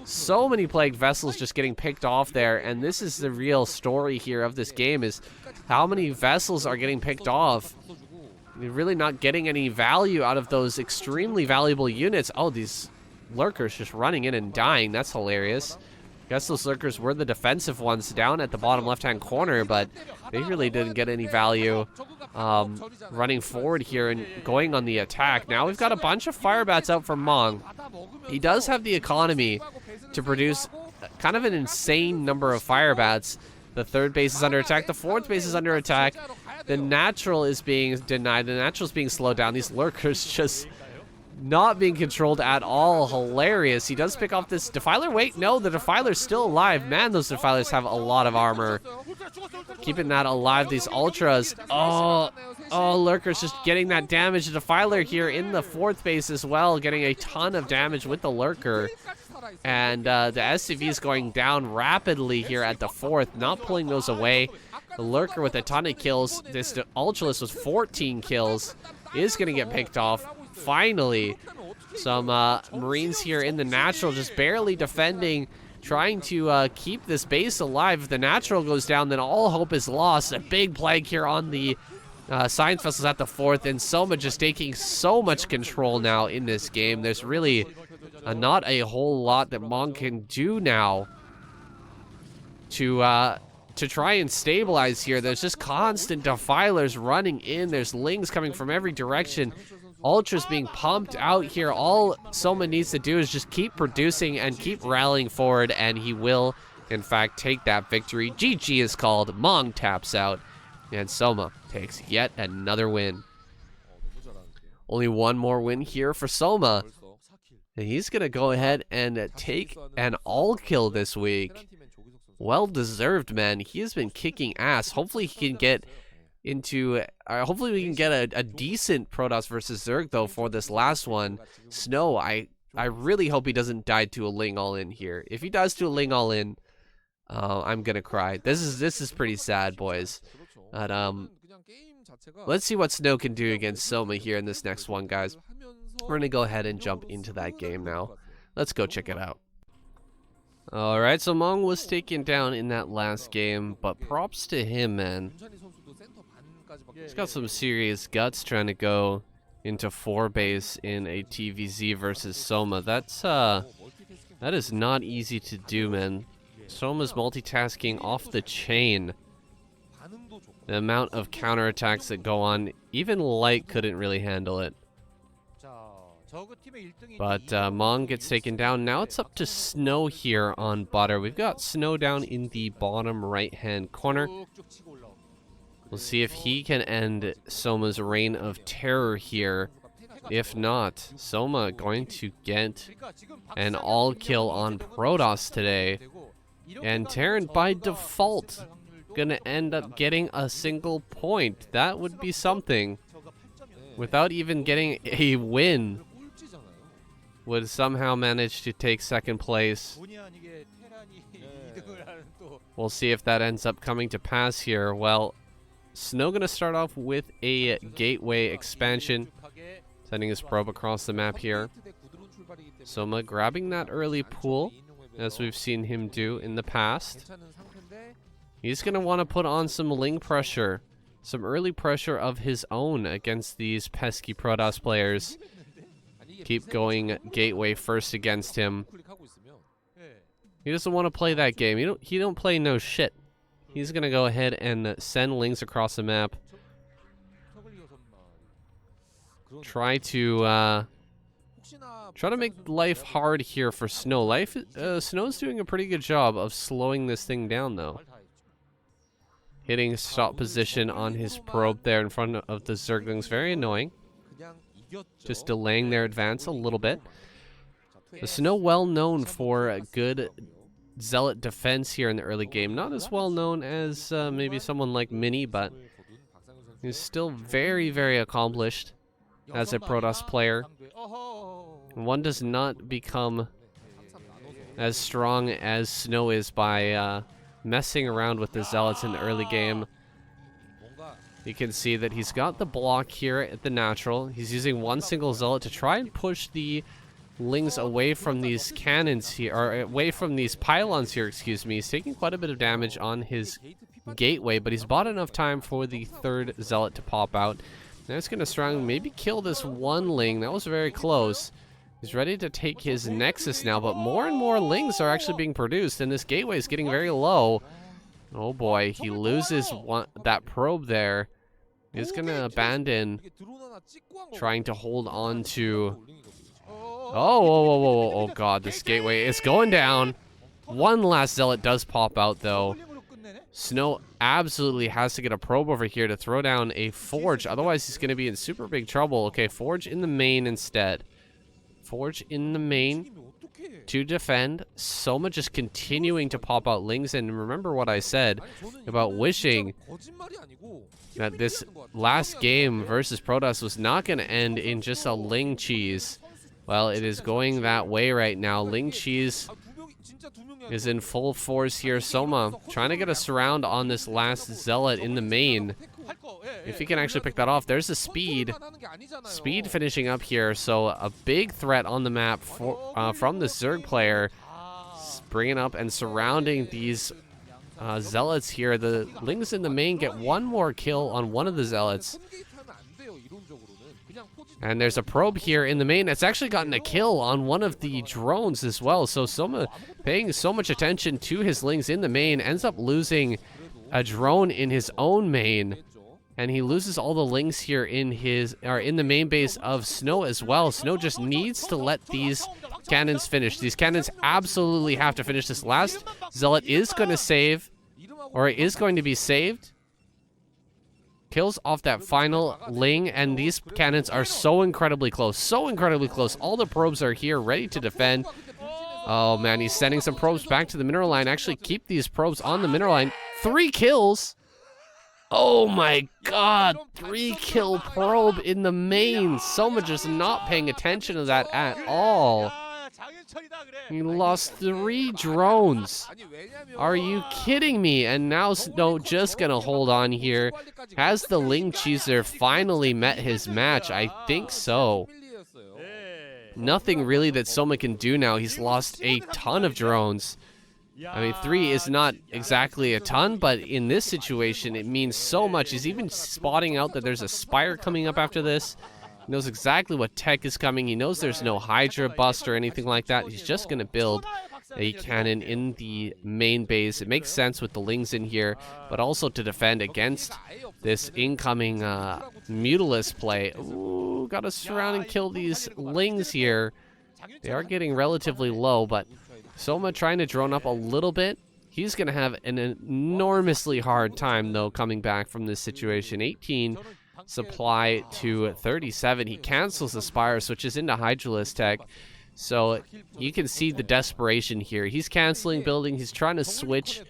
So many plagued vessels just getting picked off there, and this is the real story here of this game, is how many vessels are getting picked off. You're really not getting any value out of those extremely valuable units. Oh, these lurkers just running in and dying. That's hilarious. Guess those lurkers were the defensive ones down at the bottom left-hand corner, but they really didn't get any value running forward here and going on the attack. Now we've got a bunch of firebats out from Mong. He does have the economy to produce kind of an insane number of firebats. The 3rd base is under attack. The 4th base is under attack. The natural is being denied. The natural is being slowed down. These lurkers just not being controlled at all. Hilarious. He does pick off this Defiler. Wait, no, the Defiler's still alive. Man, those Defilers have a lot of armor. Keeping that alive, these Ultras. Oh, Lurker's just getting that damage. The Defiler here in the 4th base as well, getting a ton of damage with the Lurker. And the SCV is going down rapidly here at the 4th, not pulling those away. The Lurker with a ton of kills. This Ultralist with 14 kills is going to get picked off. Finally, some Marines here in the natural just barely defending, trying to keep this base alive. If the natural goes down, then all hope is lost. A big plague here on the Science Vessels at the 4th, and Soma just taking so much control now in this game. There's really not a whole lot that Mong can do now to try and stabilize here. There's just constant Defilers running in. There's Lings coming from every direction. Ultras being pumped out here. All Soma needs to do is just keep producing and keep rallying forward, and he will, in fact, take that victory. GG is called. Mong taps out, and Soma takes yet another win. Only one more win here for Soma, and he's going to go ahead and take an all-kill this week. Well deserved, man. He has been kicking ass. Hopefully he can get into hopefully we can get a decent Protoss versus Zerg though for this last one. Snow, I really hope he doesn't die to a Ling all in here. If he dies to a Ling all in, I'm gonna cry. This is pretty sad, boys. But let's see what Snow can do against Soma here in this next one, guys. We're gonna go ahead and jump into that game now. Let's go check it out. Alright, so Mong was taken down in that last game, but props to him, man. He's got some serious guts trying to go into 4 base in a TVZ versus Soma. That is not easy to do, man. Soma's multitasking off the chain. The amount of counterattacks that go on, even Light couldn't really handle it. But Mong gets taken down. Now it's up to Snow here on Butter. We've got Snow down in the bottom right-hand corner. We'll see if he can end Soma's reign of terror here. If not, Soma going to get an all-kill on Protoss today. And Terran, by default, gonna end up getting a single point. That would be something. Without even getting a win, would somehow manage to take 2nd place. We'll see if that ends up coming to pass here. Well, Snow gonna start off with a gateway expansion, sending his probe across the map here. Soma grabbing that early pool, as we've seen him do in the past. He's gonna want to put on some Ling pressure, some early pressure of his own against these pesky Protoss players. Keep going gateway first against him. He doesn't want to play that game. He don't play no shit. He's gonna go ahead and send Lings across the map. Try to make life hard here for Snow. Snow's doing a pretty good job of slowing this thing down though. Hitting stop position on his probe there in front of the Zerglings, very annoying. Just delaying their advance a little bit. The Snow well known for a good Zealot defense here in the early game. Not as well known as maybe someone like Mini, but he's still very, very accomplished as a Protoss player. One does not become as strong as Snow is by messing around with the Zealots in the early game. You can see that he's got the block here at the natural. He's using one single Zealot to try and push the Lings away from these cannons here, or away from these pylons here, excuse me. He's taking quite a bit of damage on his gateway, but he's bought enough time for the 3rd Zealot to pop out. Now he's going to strong maybe kill this one Ling. That was very close. He's ready to take his Nexus now, but more and more Lings are actually being produced, and this gateway is getting very low. Oh boy, he loses that probe there. He's going to abandon trying to hold on to... Oh god, this gateway is going down. One last Zealot does pop out though. Snow absolutely has to get a probe over here to throw down a Forge, otherwise he's going to be in super big trouble. Okay, Forge in the main instead. Forge in the main to defend. Soma just continuing to pop out Lings. And remember what I said about wishing that this last game versus Protoss was not going to end in just a Ling cheese. Well, it is going that way right now. Ling cheese is in full force here. Soma trying to get a surround on this last Zealot in the main. If he can actually pick that off, there's the speed. Speed finishing up here, so a big threat on the map from the Zerg player. Bringing up and surrounding these Zealots here. The Lings in the main get one more kill on one of the Zealots. And there's a probe here in the main that's actually gotten a kill on one of the drones as well. So Soma paying so much attention to his Lings in the main, ends up losing a drone in his own main. And he loses all the Lings here in the main base of Snow as well. Snow just needs to let these cannons finish. These cannons absolutely have to finish. This last Zealot is going to save, or is going to be saved. Kills off that final Ling, and these cannons are so incredibly close. So incredibly close. All the probes are here ready to defend. Oh man, he's sending some probes back to the mineral line. Actually, keep these probes on the mineral line. 3 kills. Oh my god, 3-kill probe in the main. Soma just not paying attention to that at all. He lost 3 drones. Are you kidding me? And now Snow just gonna hold on here. Has the Ling Cheeser finally met his match? I think so. Nothing really that Soma can do now. He's lost a ton of drones. I mean, 3 is not exactly a ton, but in this situation, it means so much. He's even spotting out that there's a Spire coming up after this. He knows exactly what tech is coming. He knows there's no Hydra bust or anything like that. He's just going to build a cannon in the main base. It makes sense with the Lings in here, but also to defend against this incoming Mutalisk play. Ooh, got to surround and kill these Lings here. They are getting relatively low, but Soma trying to drone up a little bit. He's going to have an enormously hard time, though, coming back from this situation. 18 supply to 37. He cancels the Spire, switches into Hydralisk tech. So you can see the desperation here. He's canceling building. He's trying to switch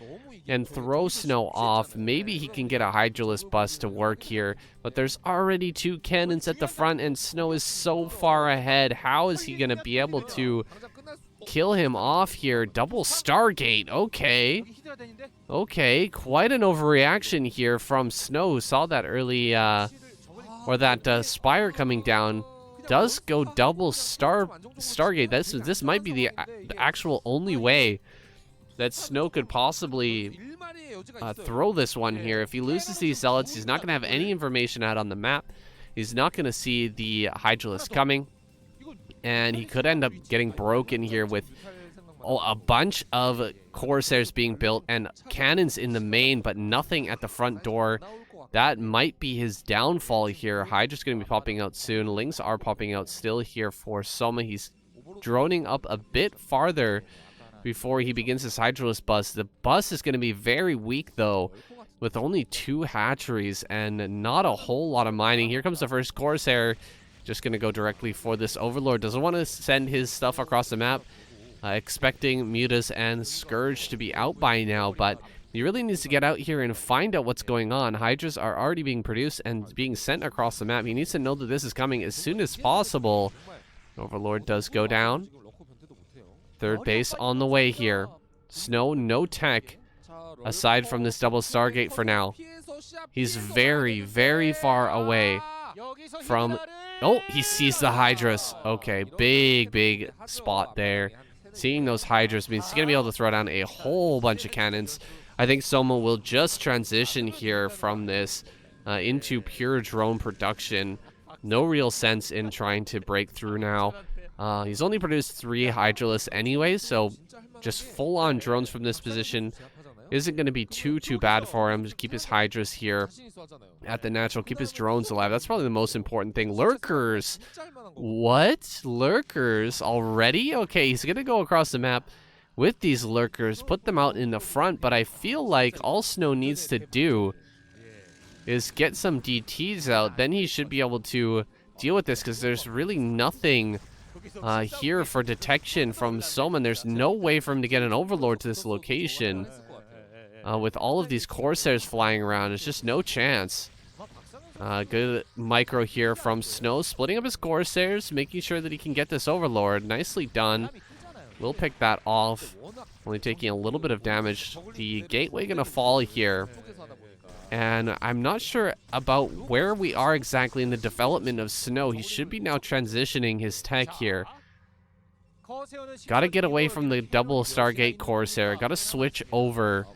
and throw Snow off. Maybe he can get a Hydralisk bust to work here. But there's already 2 cannons at the front, and Snow is so far ahead. How is he going to be able to kill him off here? Double Stargate. Okay. Okay, quite an overreaction here from Snow. Saw that early, or that Spire coming down. Does go double Stargate. This might be the actual only way that Snow could possibly throw this one here. If he loses these Zealots, he's not going to have any information out on the map. He's not going to see the Hydralisk coming. And he could end up getting broken here with a bunch of Corsairs being built and cannons in the main, but nothing at the front door. That might be his downfall here. Hydra's going to be popping out soon. Lings are popping out still here for Soma. He's droning up a bit farther before he begins his Hydralisk bust. The bust is going to be very weak, though, with only 2 hatcheries and not a whole lot of mining. Here comes the first Corsair. Just going to go directly for this Overlord. Doesn't want to send his stuff across the map. Expecting Mutas and Scourge to be out by now, but he really needs to get out here and find out what's going on. Hydras are already being produced and being sent across the map. He needs to know that this is coming as soon as possible. Overlord does go down. 3rd base on the way here. Snow, no tech, aside from this double Stargate for now. He's very, very far away from... Oh, he sees the Hydras. Okay, big spot there. Seeing those Hydras means he's going to be able to throw down a whole bunch of cannons. I think Soma will just transition here from this into pure drone production. No real sense in trying to break through now. He's only produced 3 Hydralisks anyway, so just full-on drones from this position isn't going to be too bad for him. Just keep his Hydras here at the natural. Keep his drones alive. That's probably the most important thing. Lurkers. What? Lurkers already? Okay, he's going to go across the map with these Lurkers. Put them out in the front. But I feel like all Snow needs to do is get some DTs out. Then he should be able to deal with this, because there's really nothing here for detection from Soma. There's no way for him to get an Overlord to this location. With all of these Corsairs flying around, there's just no chance. Good micro here from Snow, splitting up his Corsairs, making sure that he can get this Overlord. Nicely done. We'll pick that off. Only taking a little bit of damage. The Gateway gonna fall here. And I'm not sure about where we are exactly in the development of Snow. He should be now transitioning his tech here. Gotta get away from the double Stargate Corsair. Gotta switch over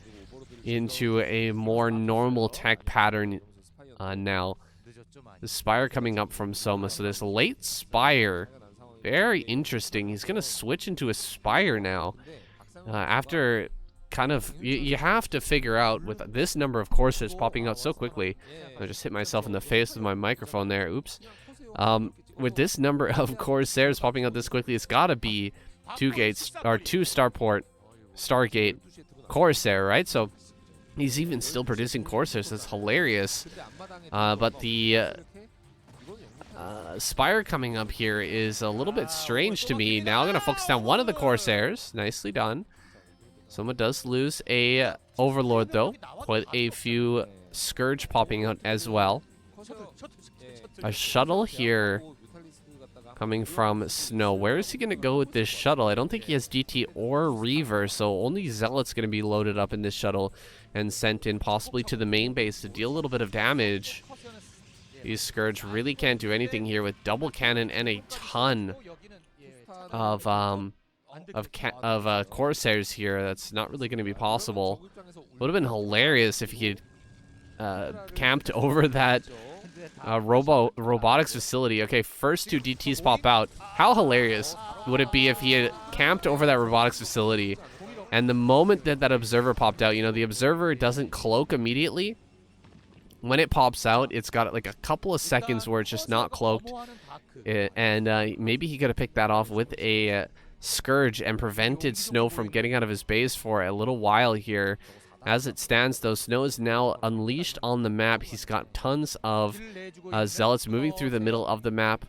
into a more normal tech pattern now. The Spire coming up from Soma. So this late Spire. Very interesting. He's gonna switch into a Spire now. After... kind of, you have to figure out with this number of Corsairs popping out so quickly. I just hit myself in the face with my microphone there. Oops. With this number of Corsairs popping out this quickly, it's got to be two Stargate Corsair, right? So he's even still producing Corsairs. That's hilarious. But the Spire coming up here is a little bit strange to me. Now I'm going to focus down one of the Corsairs. Nicely done. Soma does lose a Overlord, though. Quite a few Scourge popping out as well. A shuttle here coming from Snow. Where is he going to go with this shuttle? I don't think he has DT or Reaver, so only Zealot's going to be loaded up in this shuttle and sent in possibly to the main base to deal a little bit of damage. These Scourge really can't do anything here with double cannon and a ton of Corsairs here. That's not really going to be possible. Would have been hilarious if he had camped over that robotics facility. Okay, first two DTs pop out. How hilarious would it be if he had camped over that robotics facility, and the moment that that observer popped out, you know, the observer doesn't cloak immediately. When it pops out, it's got like a couple of seconds where it's just not cloaked, and maybe he could have picked that off with a Scourge and prevented Snow from getting out of his base for a little while here. As it stands, though, Snow is now unleashed on the map. He's got tons of Zealots moving through the middle of the map.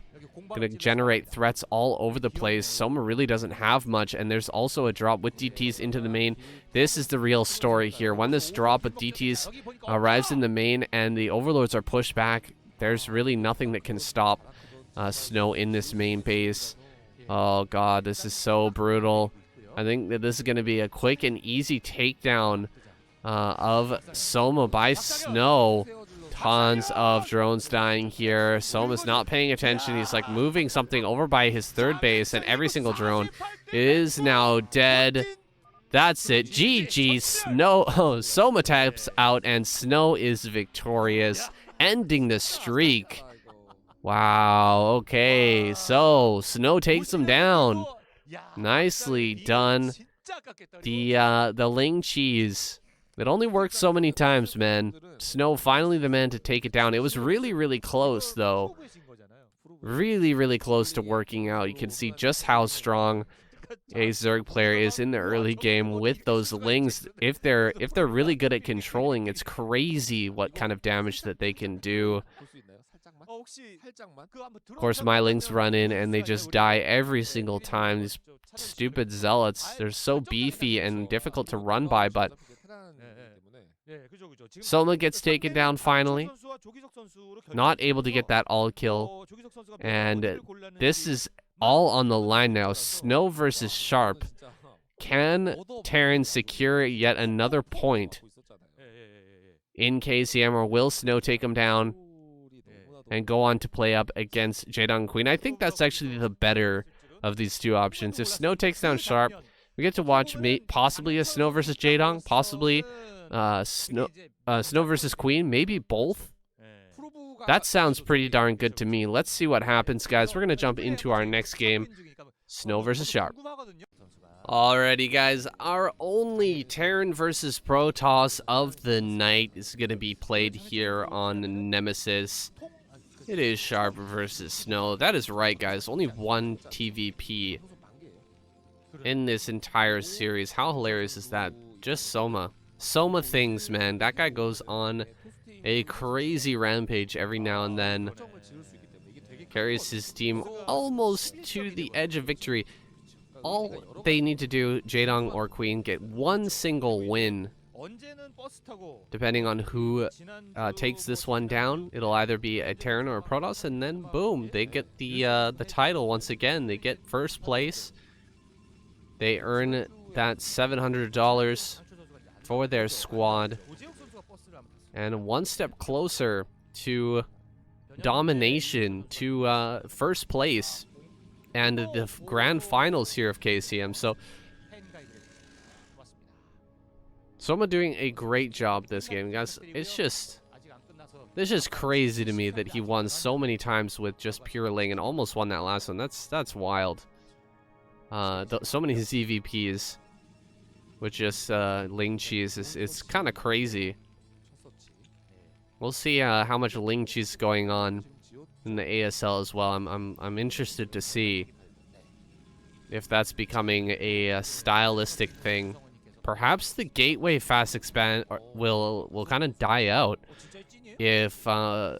Gonna generate threats all over the place. Soma really doesn't have much, and there's also a drop with DTs into the main. This is the real story here. When this drop with DTs arrives in the main and the Overlords are pushed back, there's really nothing that can stop Snow in this main base. Oh god, this is so brutal. I think that this is going to be a quick and easy takedown of Soma by Snow. Tons of drones dying here. Soma's not paying attention. He's like moving something over by his third base, and every single drone is now dead. That's it. GG. Snow. Oh, Soma taps out, and Snow is victorious, ending the streak. Wow, okay, so Snow takes him down. Nicely done. The Ling Cheese. It only worked so many times, man. Snow finally the man to take it down. It was really, really close, though. Really, really close to working out. You can see just how strong a Zerg player is in the early game with those Lings. If they're really good at controlling, it's crazy what kind of damage that they can do. Of course, my Lings run in and they just die every single time. These stupid Zealots, they're so beefy and difficult to run by, but Soma gets taken down finally. Not able to get that all kill. And this is all on the line now. Snow versus Sharp. Can Terran secure yet another point in KCM, or will Snow take him down and go on to play up against Jaedong Queen? I think that's actually the better of these two options. If Snow takes down Sharp, we get to watch possibly a Snow versus Jaedong, possibly Snow versus Queen, maybe both. That sounds pretty darn good to me. Let's see what happens, guys. We're going to jump into our next game, Snow versus Sharp. Alrighty, guys, our only Terran versus Protoss of the night is going to be played here on Nemesis. It is Sharp versus Snow. That is right, guys. Only one TVP in this entire series. How hilarious is that? Just Soma. Soma things, man. That guy goes on a crazy rampage every now and then. Carries his team almost to the edge of victory. All they need to do, Jaedong or Queen, get one single win. Depending on who takes this one down, it'll either be a Terran or a Protoss, and then boom, they get the title once again. They get first place. They earn that $700 for their squad, and one step closer to domination, to first place, and the grand finals here of KCM. So Soma doing a great job this game, guys. It's just crazy to me that he won so many times with just pure Ling and almost won that last one. That's wild. So many ZVPs with just Ling cheese. It's kind of crazy. We'll see how much Ling cheese is going on in the ASL as well. I'm interested to see if that's becoming a stylistic thing. Perhaps the gateway fast expand will kind of die out if Pro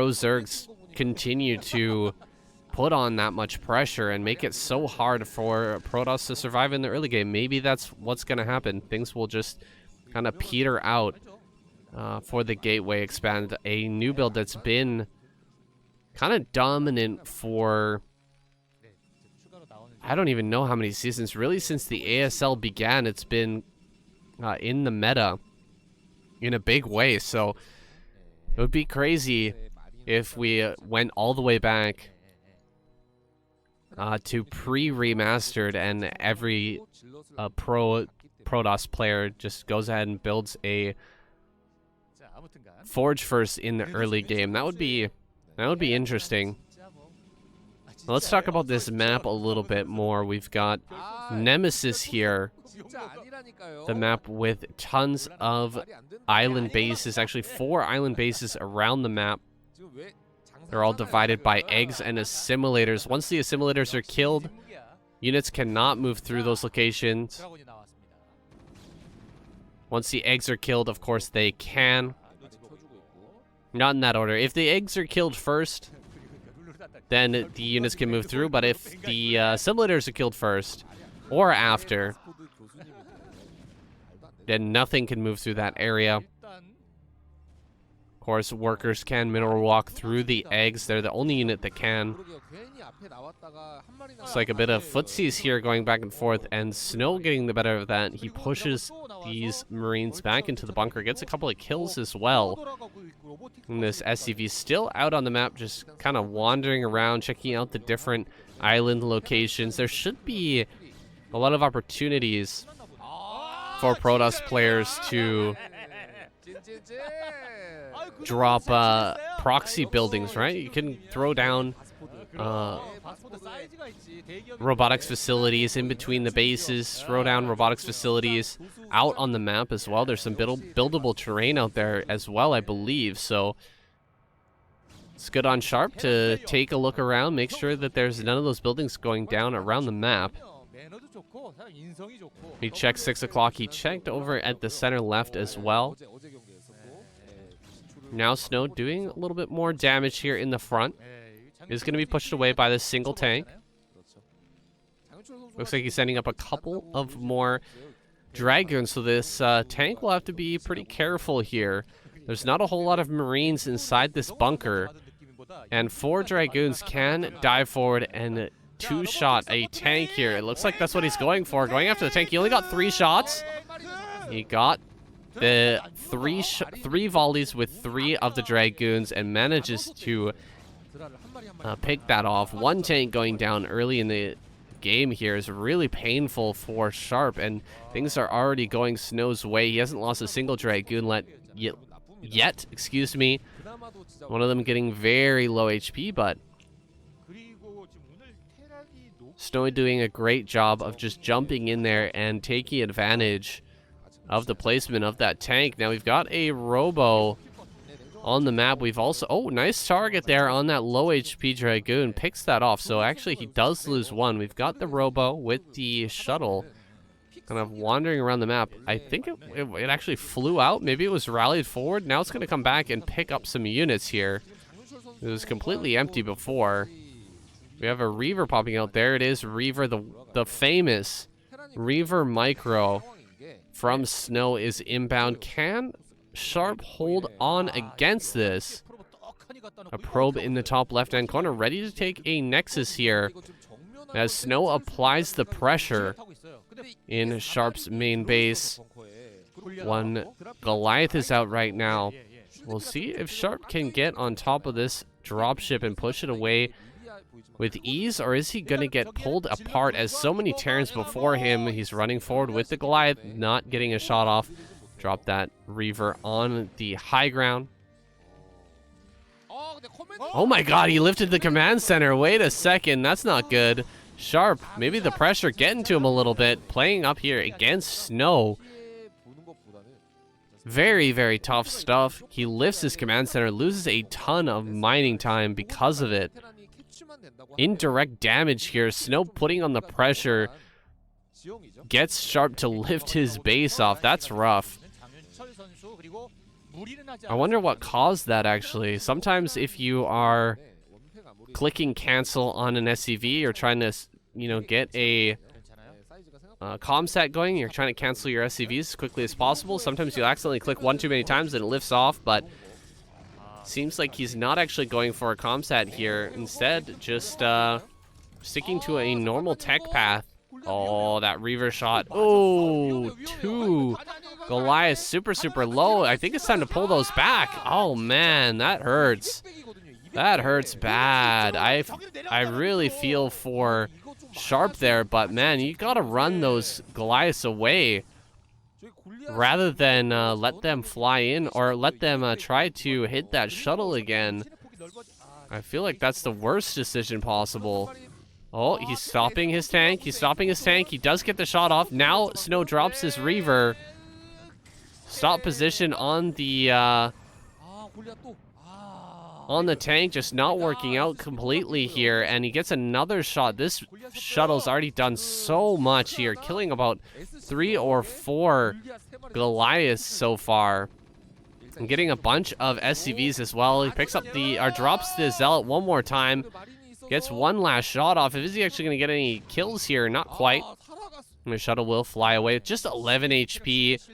Zergs continue to put on that much pressure and make it so hard for Protoss to survive in the early game. Maybe that's what's going to happen. Things will just kind of peter out for the gateway expand, a new build that's been kind of dominant for I don't even know how many seasons. Really, since the ASL began, it's been in the meta in a big way. So it would be crazy if we went all the way back to pre-remastered and every Protoss player just goes ahead and builds a Forge first in the early game. That would be interesting. Now let's talk about this map a little bit more. We've got Nemesis here. The map with tons of island bases. Actually, 4 island bases around the map. They're all divided by eggs and assimilators. Once the assimilators are killed, units cannot move through those locations. Once the eggs are killed, of course, they can. Not in that order. If the eggs are killed first, then the units can move through. But if the assimilators are killed first or after, then nothing can move through that area. Of course, workers can mineral walk through the eggs. They're the only unit that can. It's like a bit of footsies here going back and forth, and Snow getting the better of that. He pushes these Marines back into the bunker, gets a couple of kills as well. And this SCV still out on the map, just kind of wandering around, checking out the different island locations. There should be a lot of opportunities for Protoss players to drop proxy buildings, right? You can throw down robotics facilities in between the bases, throw down robotics facilities out on the map as well. There's some buildable terrain out there as well, I believe. So it's good on Sharp to take a look around, make sure that there's none of those buildings going down around the map. He checked 6 o'clock. He checked over at the center left as well. Now Snow doing a little bit more damage here in the front. Is going to be pushed away by this single tank. Looks like he's sending up a couple of more Dragoons, so this tank will have to be pretty careful here. There's not a whole lot of Marines inside this bunker, and 4 Dragoons can dive forward and 2-shot a tank here. It looks like that's what he's going for, going after the tank. He only got 3 shots. He got the 3 volleys with 3 of the Dragoons and manages to pick that off. 1 tank going down early in the game here is really painful for Sharp, and things are already going Snow's way. He hasn't lost a single Dragoon yet, excuse me. One of them getting very low HP, but Snow doing a great job of just jumping in there and taking advantage of the placement of that tank. Now we've got a Robo on the map. We've also, oh, nice target there on that low HP Dragoon. Picks that off. So actually he does lose 1. We've got the Robo with the shuttle kind of wandering around the map. I think it actually flew out. Maybe it was rallied forward. Now it's going to come back and pick up some units here. It was completely empty before. We have a Reaver popping out. There it is, Reaver, the famous Reaver Micro from Snow is inbound. Can Sharp hold on against this? A probe in the top left-hand corner, ready to take a Nexus here as Snow applies the pressure in Sharp's main base. One Goliath is out right now. We'll see if Sharp can get on top of this dropship and push it away with ease, or is he going to get pulled apart as so many Terrans before him? He's running forward with the Goliath, not getting a shot off. Drop that Reaver on the high ground. Oh my god, he lifted the command center. Wait a second, that's not good. Sharp, maybe the pressure getting to him a little bit, playing up here against Snow. Very, very tough stuff. He lifts his command center, loses a ton of mining time because of it. Indirect damage here. Snow putting on the pressure. Gets Sharp to lift his base off. That's rough. I wonder what caused that, actually. Sometimes if you are clicking cancel on an SCV or trying to, you know, get a comsat going, you're trying to cancel your SCVs as quickly as possible. Sometimes you'll accidentally click one too many times and it lifts off, but seems like he's not actually going for a comsat here. Instead, just sticking to a normal tech path. Oh, that Reaver shot. Oh, two Goliath super, super low. I think it's time to pull those back. Oh, man, that hurts. That hurts bad. I really feel for Sharp there, but man, you gotta run those Goliaths away rather than let them fly in or let them try to hit that shuttle again. I feel like that's the worst decision possible. Oh, he's stopping his tank. He's stopping his tank. He does get the shot off. Now Snow drops his Reaver. Stop position on the tank, just not working out completely here, and he gets another shot. This shuttle's already done so much here, killing about 3 or 4 Goliaths so far. And getting a bunch of SCVs as well. He picks up drops the Zealot one more time. Gets one last shot off. Is he actually going to get any kills here? Not quite. And the shuttle will fly away. Just 11 HP.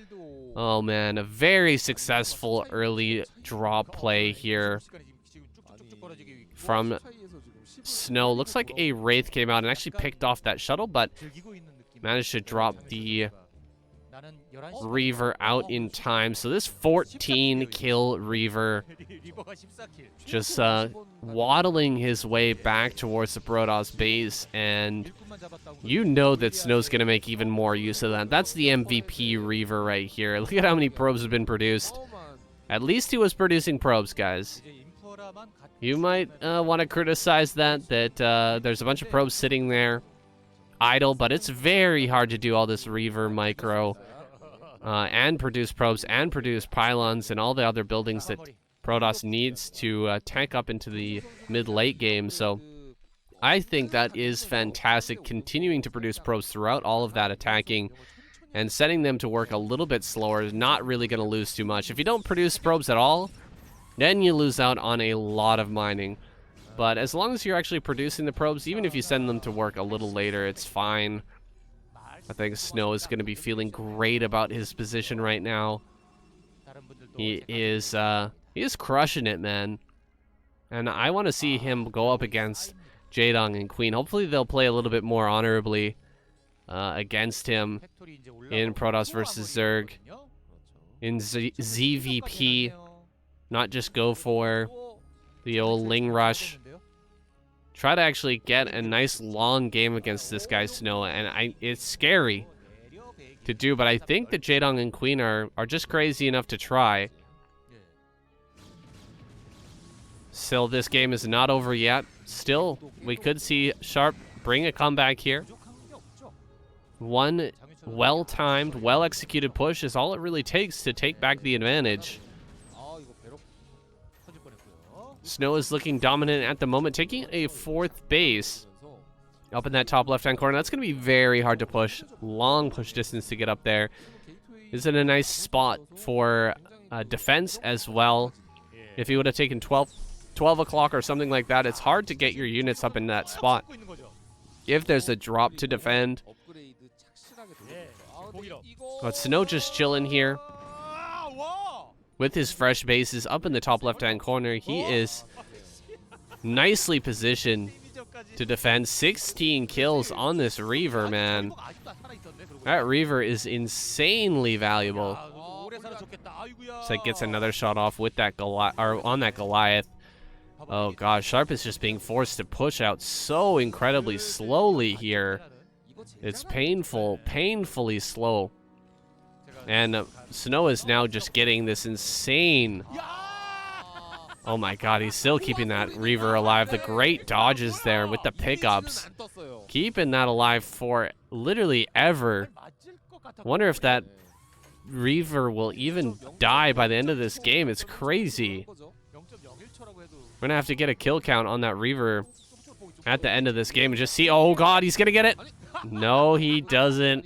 Oh man, a very successful early drop play here from Snow. Looks like a Wraith came out and actually picked off that shuttle, but managed to drop the Reaver out in time. So this 14 kill Reaver just waddling his way back towards the Protoss base, and you know that Snow's gonna make even more use of that. That's the MVP Reaver right here. Look at how many probes have been produced. At least he was producing probes, guys. You might want to criticize that there's a bunch of probes sitting there idle, but it's very hard to do all this Reaver Micro and produce probes and produce pylons and all the other buildings that Protoss needs to tank up into the mid-late game. So I think that is fantastic, continuing to produce probes throughout all of that attacking and setting them to work a little bit slower is not really going to lose too much. If you don't produce probes at all, then you lose out on a lot of mining. But as long as you're actually producing the probes, even if you send them to work a little later, it's fine. I think Snow is going to be feeling great about his position right now. He is crushing it, man. And I want to see him go up against Jaedong and Queen. Hopefully they'll play a little bit more honorably against him in Protoss versus Zerg. In ZVP, not just go for the old Ling Rush. Try to actually get a nice long game against this guy Snow, and it's scary to do, but I think that Jaedong and Queen are just crazy enough to try. Still, this game is not over yet. Still, we could see Sharp bring a comeback here. One well-timed, well-executed push is all it really takes to take back the advantage. Snow is looking dominant at the moment, taking a 4th base up in that top left-hand corner. That's going to be very hard to push. Long push distance to get up there. Is in a nice spot for defense as well. If he would have taken 12 12 o'clock or something like that, it's hard to get your units up in that spot. If there's a drop to defend. But Snow just chilling here. With his fresh bases up in the top left-hand corner, he is nicely positioned to defend. 16 kills on this Reaver, man. That Reaver is insanely valuable. So it gets another shot off with that on that Goliath. Oh gosh, Sharp is just being forced to push out so incredibly slowly here. It's painful, painfully slow. And Snow is now just getting this insane. Oh my god, he's still keeping that Reaver alive. The great dodges there with the pickups. Keeping that alive for literally ever. Wonder if that Reaver will even die by the end of this game. It's crazy. We're gonna have to get a kill count on that Reaver at the end of this game and just see. Oh god, he's gonna get it. No, he doesn't.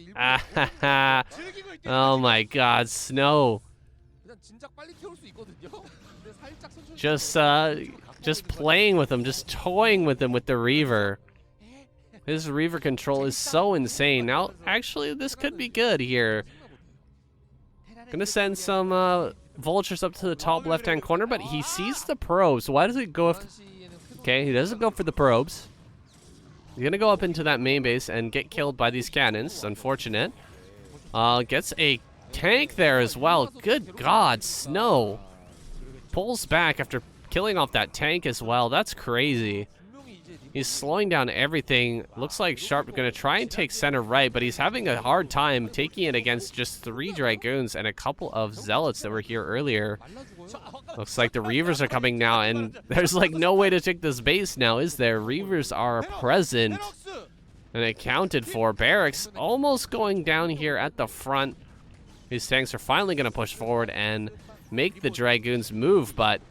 Oh my god, Snow. Just playing with him, just toying with him with the Reaver. His Reaver control is so insane. Now, actually, this could be good here. Gonna send some vultures up to the top left-hand corner, but he sees the probes. Why does he go okay, he doesn't go for the probes. He's gonna go up into that main base and get killed by these cannons. Unfortunate. Gets a tank there as well. Good God, Snow. Pulls back after killing off that tank as well. That's crazy. He's slowing down everything. Looks like Sharp gonna try and take center right, but he's having a hard time taking it against just 3 Dragoons and a couple of Zealots that were here earlier. Looks like the Reavers are coming now, and there's like no way to take this base now, is there? Reavers are present and accounted for. Barracks almost going down here at the front. These tanks are finally gonna push forward and make the Dragoons move, but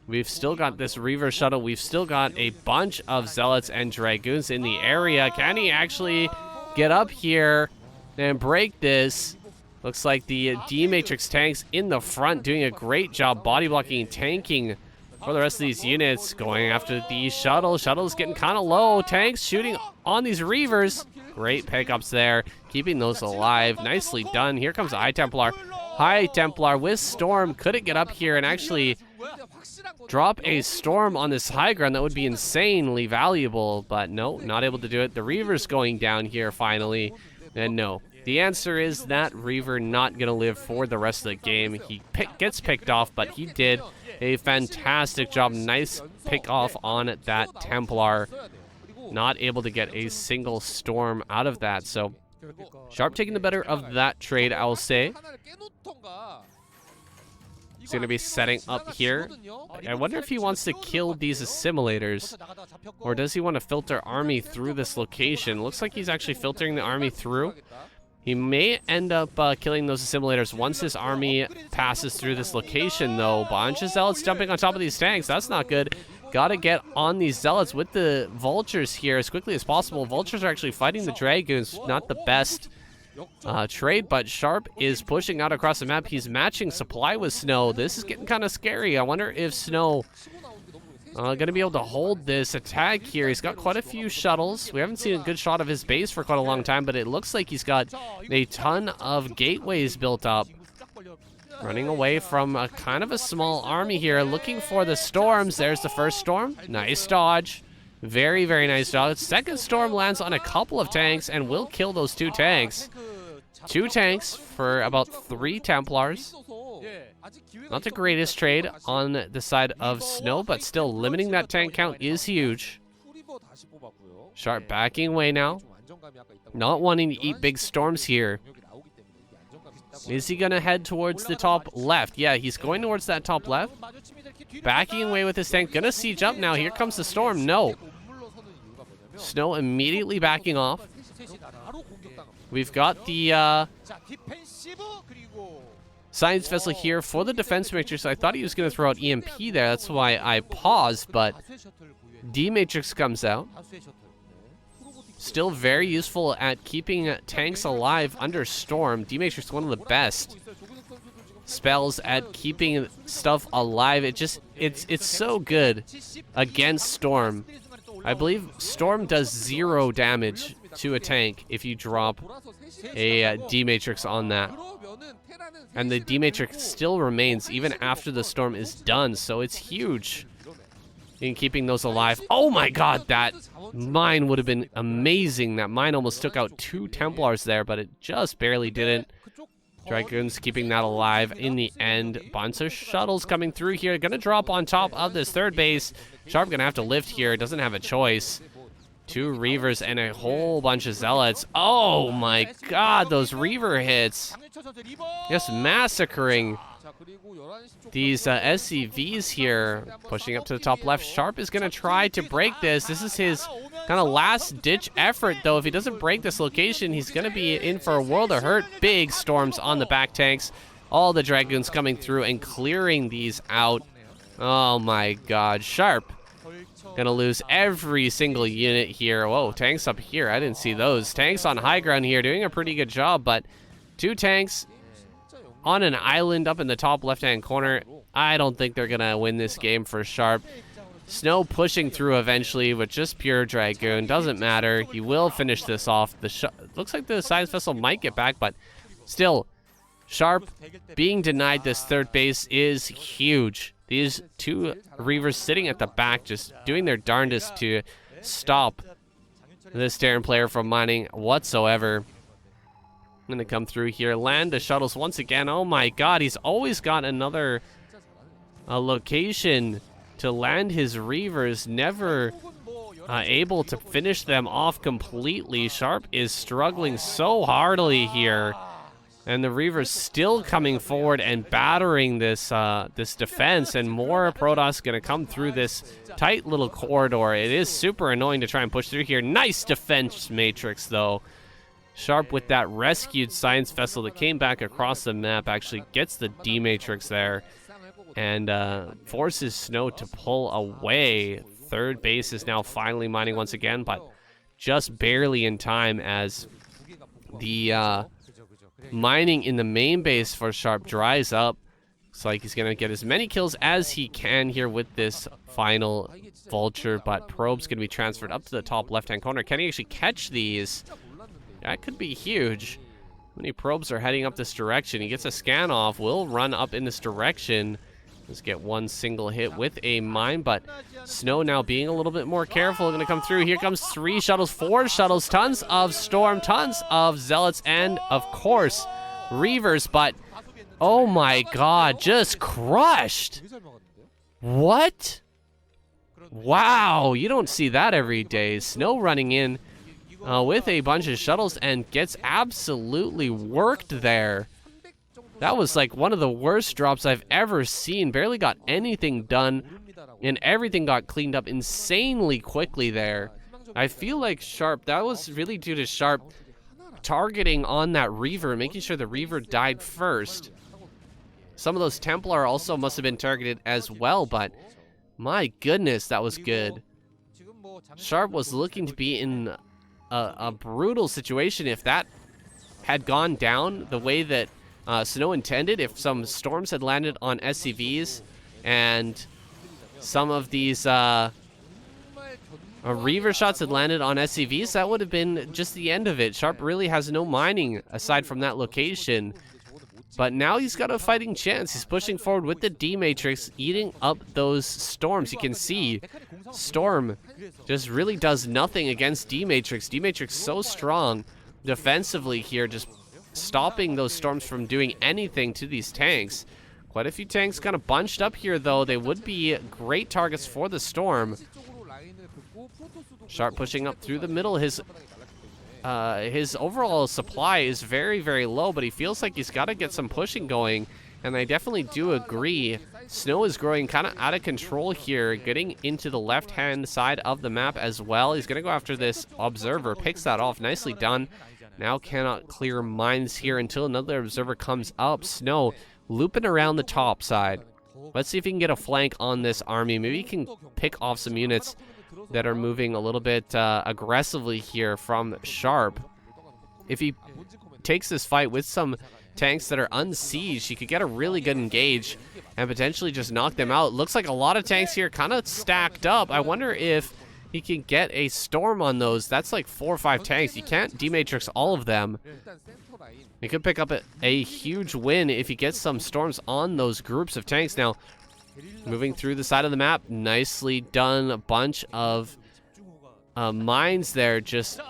we've still got this Reaver shuttle. We've still got a bunch of Zealots and Dragoons in the area. Can he actually get up here and break this? Looks like the D-Matrix tanks in the front doing a great job body blocking and tanking for the rest of these units. Going after the shuttle. Shuttle's getting kind of low. Tanks shooting on these Reavers. Great pickups there. Keeping those alive. Nicely done. Here comes the High Templar. High Templar with Storm. Couldn't get up here and actually drop a Storm on this high ground. That would be insanely valuable, but no, not able to do it. The Reaver's going down here finally, and no. The answer is that Reaver not going to live for the rest of the game. He gets picked off, but he did a fantastic job. Nice pick off on that Templar. Not able to get a single Storm out of that, so Sharp taking the better of that trade, I will say. He's going to be setting up here. I wonder if he wants to kill these assimilators, or does he want to filter army through this location? Looks like he's actually filtering the army through. He may end up killing those assimilators once his army passes through this location, though. Bunch of Zealots jumping on top of these tanks. That's not good. Gotta get on these Zealots with the Vultures here as quickly as possible. Vultures are actually fighting the Dragoons. Not the best trade, but Sharp is pushing out across the map. He's matching supply with Snow. This is getting kind of scary. I wonder if Snow gonna be able to hold this attack here. He's got quite a few shuttles. We haven't seen a good shot of his base for quite a long time, but it looks like he's got a ton of gateways built up. Running away from a kind of a small army here, looking for the Storms. There's the first Storm. Nice dodge. Very, very nice dodge. Second Storm lands on a couple of tanks and will kill those 2 tanks. 2 tanks for about 3 Templars. Not the greatest trade on the side of Snow, but still limiting that tank count is huge. Sharp backing away now. Not wanting to eat big Storms here. Is he gonna head towards the top left? Yeah, he's going towards that top left. Backing away with his tank. Gonna siege up now. Here comes the Storm. No. Snow immediately backing off. We've got the Science Vessel here for the Defense Matrix. I thought he was gonna throw out EMP there. That's why I paused, but D-Matrix comes out. Still very useful at keeping tanks alive under Storm. D-Matrix one of the best. spells at keeping stuff alive. It's so good against Storm. I believe Storm does 0 damage to a tank if you drop a D-Matrix on that. And the D-Matrix still remains even after the Storm is done, so it's huge in keeping those alive. Oh my god, that mine would have been amazing. That mine almost took out 2 Templars there, but it just barely didn't. Dragoons keeping that alive in the end. Bunch of shuttles coming through here. Gonna drop on top of this third base. Sharp gonna have to lift here. Doesn't have a choice. 2 Reavers and a whole bunch of Zealots. Oh my god, those Reaver hits. Just massacring these SCVs here. Pushing up to the top left. Sharp is gonna try to break this. This is his kind of last ditch effort though. If he doesn't break this location, he's gonna be in for a world of hurt. Big storms on the back tanks. All the Dragoons coming through and clearing these out. Oh my god, Sharp gonna lose every single unit here. Whoa, tanks up here. I didn't see those. Tanks on high ground here doing a pretty good job, but 2 tanks on an island up in the top left-hand corner. I don't think they're gonna win this game for Sharp. Snow pushing through eventually with just pure Dragoon. Doesn't matter. He will finish this off. Looks like the Science Vessel might get back, but still, Sharp being denied this third base is huge. These 2 Reavers sitting at the back just doing their darndest to stop this Terran player from mining whatsoever. I'm going to come through here, land the shuttles once again. Oh my god, he's always got another location to land his Reavers. Never able to finish them off completely. Sharp is struggling so hardly here. And the Reavers still coming forward and battering this this defense, and more Protoss gonna come through this tight little corridor. It is super annoying to try and push through here. Nice defense matrix though. Sharp with that rescued Science Vessel that came back across the map actually gets the D matrix there and forces Snow to pull away. Third base is now finally mining once again, but just barely in time as the mining in the main base for Sharp dries up. Looks like he's gonna get as many kills as he can here with this final vulture, but Probe's gonna be transferred up to the top left-hand corner. Can he actually catch these? That could be huge. Many probes are heading up this direction. He gets a scan off, will run up in this direction. Let's get one single hit with a mine, but Snow now being a little bit more careful. Gonna come through. Here comes 3 shuttles, 4 shuttles, tons of Storm, tons of Zealots, and of course, Reavers, but oh my god, just crushed. What? Wow, you don't see that every day. Snow running in with a bunch of shuttles and gets absolutely worked there. That was like one of the worst drops I've ever seen. Barely got anything done, and everything got cleaned up insanely quickly there. I feel like Sharp, that was really due to Sharp targeting on that Reaver, making sure the Reaver died first. Some of those Templar also must have been targeted as well, but my goodness, that was good. Sharp was looking to be in a brutal situation if that had gone down the way that Snow intended. If some storms had landed on SCVs and some of these Reaver shots had landed on SCVs, that would have been just the end of it. Sharp really has no mining aside from that location. But now he's got a fighting chance. He's pushing forward with the D-Matrix, eating up those storms. You can see Storm just really does nothing against D-Matrix. D-Matrix so strong defensively here, just stopping those storms from doing anything to these tanks. Quite a few tanks kind of bunched up here, though. They would be great targets for the Storm. Sharp pushing up through the middle. His overall supply is very, very low, but he feels like he's got to get some pushing going, and I definitely do agree. Snow is growing kind of out of control here, getting into the left-hand side of the map as well. He's going to go after this Observer, picks that off. Nicely done. Now cannot clear mines here until another Observer comes up. Snow looping around the top side. Let's see if he can get a flank on this army. Maybe he can pick off some units that are moving a little bit aggressively here from Sharp. If he takes this fight with some tanks that are unsieged, he could get a really good engage and potentially just knock them out. Looks like a lot of tanks here kind of stacked up. I wonder if he can get a storm on those. That's like 4 or 5 tanks. You can't D-Matrix all of them. He could pick up a huge win if he gets some storms on those groups of tanks. Now, moving through the side of the map, nicely done. A bunch of mines there, just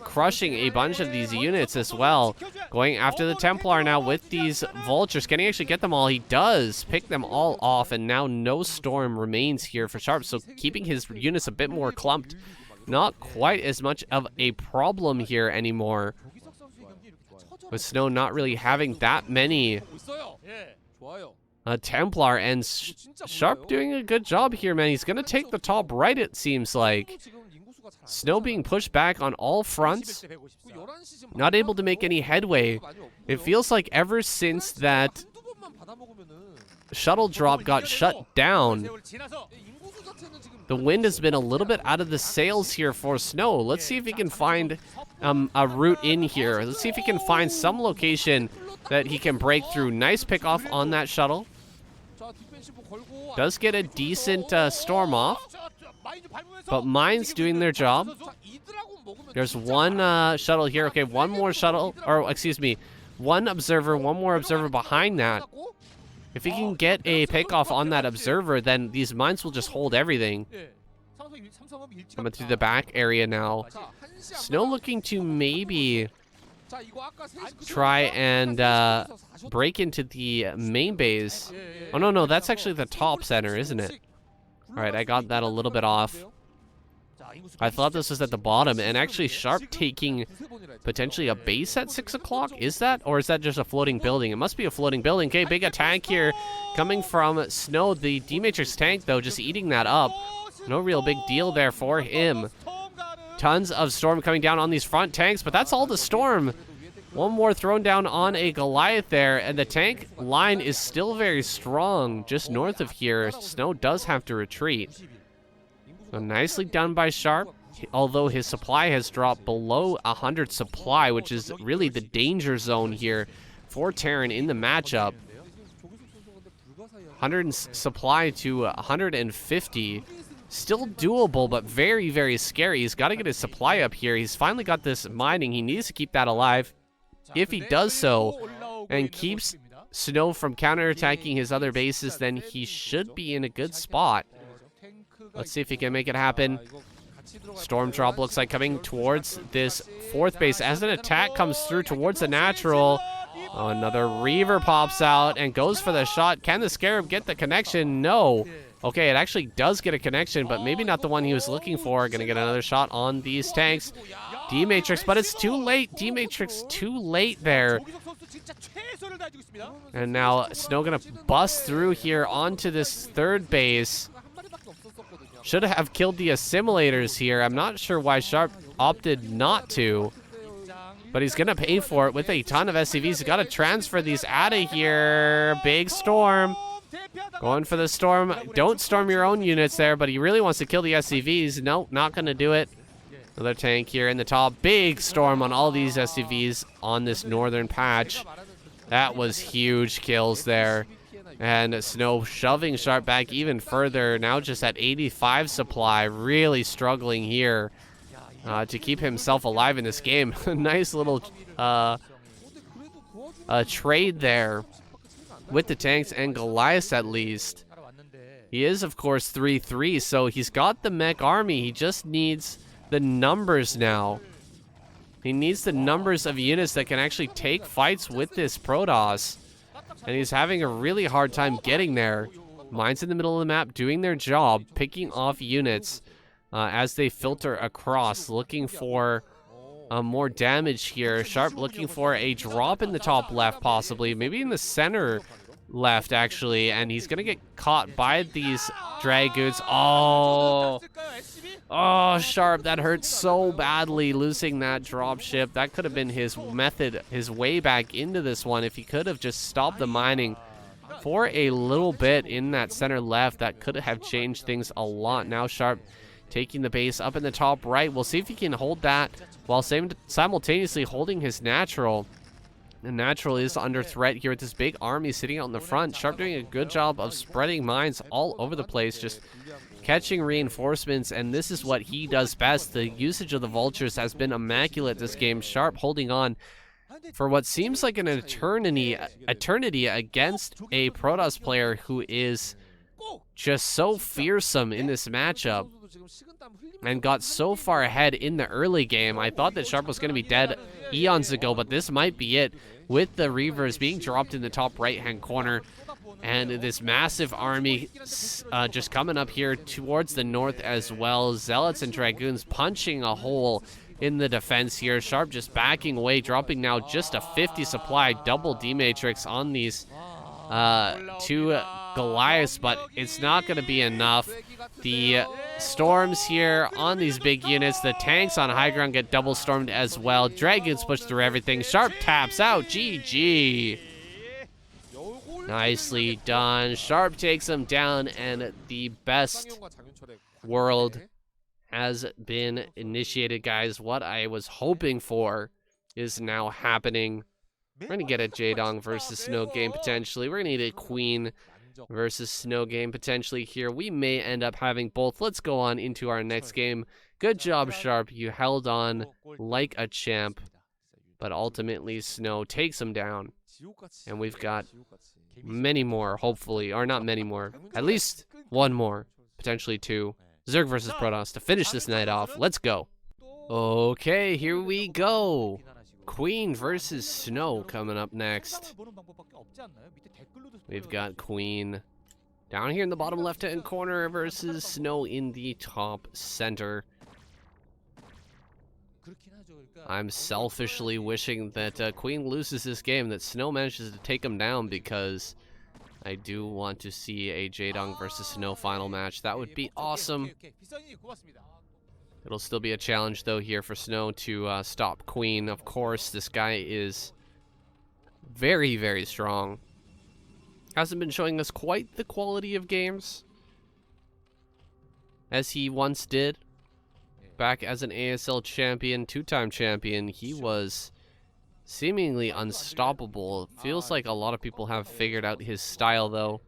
crushing a bunch of these units as well. Going after the Templar now with these vultures. Can he actually get them all? He does pick them all off, and now no storm remains here for Sharp, so keeping his units a bit more clumped. Not quite as much of a problem here anymore, with Snow not really having that many Templar, and Sharp doing a good job here, man. He's gonna take the top right, it seems like. Snow being pushed back on all fronts, not able to make any headway. It feels like ever since that shuttle drop got shut down, the wind has been a little bit out of the sails here for Snow. Let's see if he can find a route in here. Let's see if he can find some location that he can break through. Nice pick off on that shuttle. Does get a decent storm off, but mines doing their job. There's one shuttle here. Okay, one more shuttle, or excuse me, one more observer behind that. If he can get a pick-off on that observer, then these mines will just hold everything. Coming through the back area now. Snow looking to maybe try and break into the main base. Oh, no, that's actually the top center, isn't it? All right, I got that a little bit off. I thought this was at the bottom, and actually Sharp taking potentially a base at 6 o'clock. Is that, or is that just a floating building? It must be a floating building. Okay, big attack here coming from Snow. The D-Matrix tank, though, just eating that up. No real big deal there for him. Tons of storm coming down on these front tanks, but that's all the storm. One more thrown down on a Goliath there, and the tank line is still very strong just north of here. Snow does have to retreat. So nicely done by Sharp, although his supply has dropped below 100 supply, which is really the danger zone here for Terran in the matchup. 100 supply to 150. Still doable, but very, very scary. He's got to get his supply up here. He's finally got this mining. He needs to keep that alive. If he does so and keeps Snow from counterattacking his other bases, then he should be in a good spot. Let's see if he can make it happen. Storm drop looks like coming towards this 4th base as an attack comes through towards the natural. Oh, another Reaver pops out and goes for the shot. Can the Scarab get the connection? No. Okay, it actually does get a connection, but maybe not the one he was looking for. Gonna get another shot on these tanks. D-Matrix, but it's too late. D-Matrix too late there. And now Snow gonna bust through here onto this 3rd base. Should have killed the assimilators here. I'm not sure why Sharp opted not to, but he's gonna pay for it with a ton of SCVs. He's gotta transfer these out of here. Big storm. Going for the storm. Don't storm your own units there, but he really wants to kill the SCVs. Nope, not gonna do it. Another tank here in the top. Big storm on all these SCVs on this northern patch. That was huge kills there. And Snow shoving Sharp back even further. Now just at 85 supply. Really struggling here to keep himself alive in this game. Nice little trade there with the tanks and Goliaths at least. He is, of course, 3-3, so he's got the mech army. He just needs the numbers now. He needs the numbers of units that can actually take fights with this Protoss. And he's having a really hard time getting there. Mines in the middle of the map doing their job, picking off units as they filter across, looking for more damage here. Sharp looking for a drop in the top left, possibly. Maybe in the center left, actually. And he's going to get caught by these Dragoons. Oh, Sharp, that hurts so badly, losing that dropship. That could have been his method, his way back into this one. If he could have just stopped the mining for a little bit in that center left, that could have changed things a lot. Now Sharp taking the base up in the top right. We'll see if he can hold that while simultaneously holding his natural. And Natural is under threat here with this big army sitting out in the front. Sharp doing a good job of spreading mines all over the place, just catching reinforcements, and this is what he does best. The usage of the vultures has been immaculate this game. Sharp holding on for what seems like an eternity against a Protoss player who is just so fearsome in this matchup and got so far ahead in the early game. I thought that Sharp was going to be dead eons ago, but this might be it with the Reavers being dropped in the top right-hand corner and this massive army just coming up here towards the north as well. Zealots and Dragoons punching a hole in the defense here. Sharp just backing away, dropping now just a 50 supply double D-Matrix on these two Goliaths, but it's not going to be enough. The storms here on these big units, the tanks on high ground get double stormed as well. Dragons push through everything. Sharp taps out. GG. Nicely done. Sharp takes him down, and the best world has been initiated, guys. What I was hoping for is now happening. We're going to get a Jaedong versus Snow game potentially. We're going to need a Queen versus Snow game potentially here. We may end up having both. Let's go on into our next game. Good job, Sharp. You held on like a champ, but ultimately Snow takes him down. And we've got many more, hopefully, or not many more, at least one more, potentially two. Zerg versus Protoss to finish this night off. Let's go. Okay, here we go. Queen versus Snow coming up next. We've got Queen down here in the bottom left-hand corner versus Snow in the top center. I'm selfishly wishing that Queen loses this game, that Snow manages to take him down, because I do want to see a Jaedong versus Snow final match. That would be awesome. It'll still be a challenge, though, here for Snow to stop Queen. Of course, this guy is very, very strong. Hasn't been showing us quite the quality of games as he once did. Back as an ASL champion, two-time champion, he was seemingly unstoppable. Feels like a lot of people have figured out his style, though.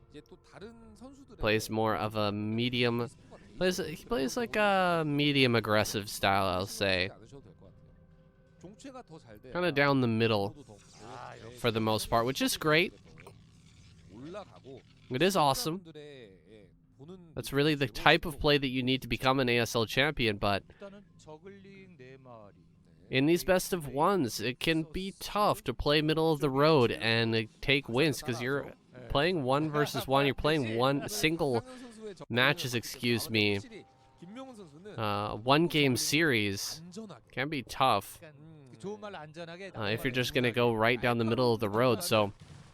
Plays more of a medium... He plays like a medium aggressive style, I'll say. Kind of down the middle for the most part, which is great. It is awesome. That's really the type of play that you need to become an ASL champion, but in these best of ones, it can be tough to play middle of the road and take wins, because you're playing 1 versus 1. You're playing one single matches, excuse me. One game series can be tough if you're just gonna go right down the middle of the road. So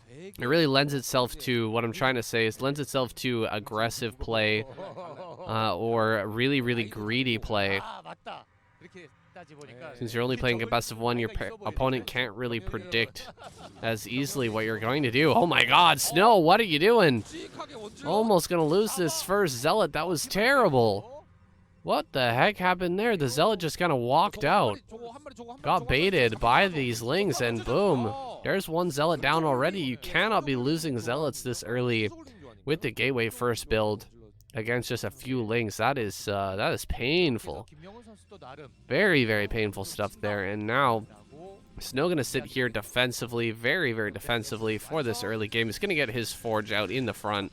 it really lends itself to, what I'm trying to say is, lends itself to aggressive play or really, really greedy play. Since you're only playing a best of one, your opponent can't really predict as easily what you're going to do. Oh my god, Snow, what are you doing? Almost gonna lose this first Zealot. That was terrible. What the heck happened there? The Zealot just kind of walked out. Got baited by these Lings, and boom. There's one Zealot down already. You cannot be losing Zealots this early with the Gateway first build against just a few Lings. That is painful. Very, very painful stuff there. And now Snow gonna sit here defensively, very, very defensively for this early game. He's gonna get his Forge out in the front,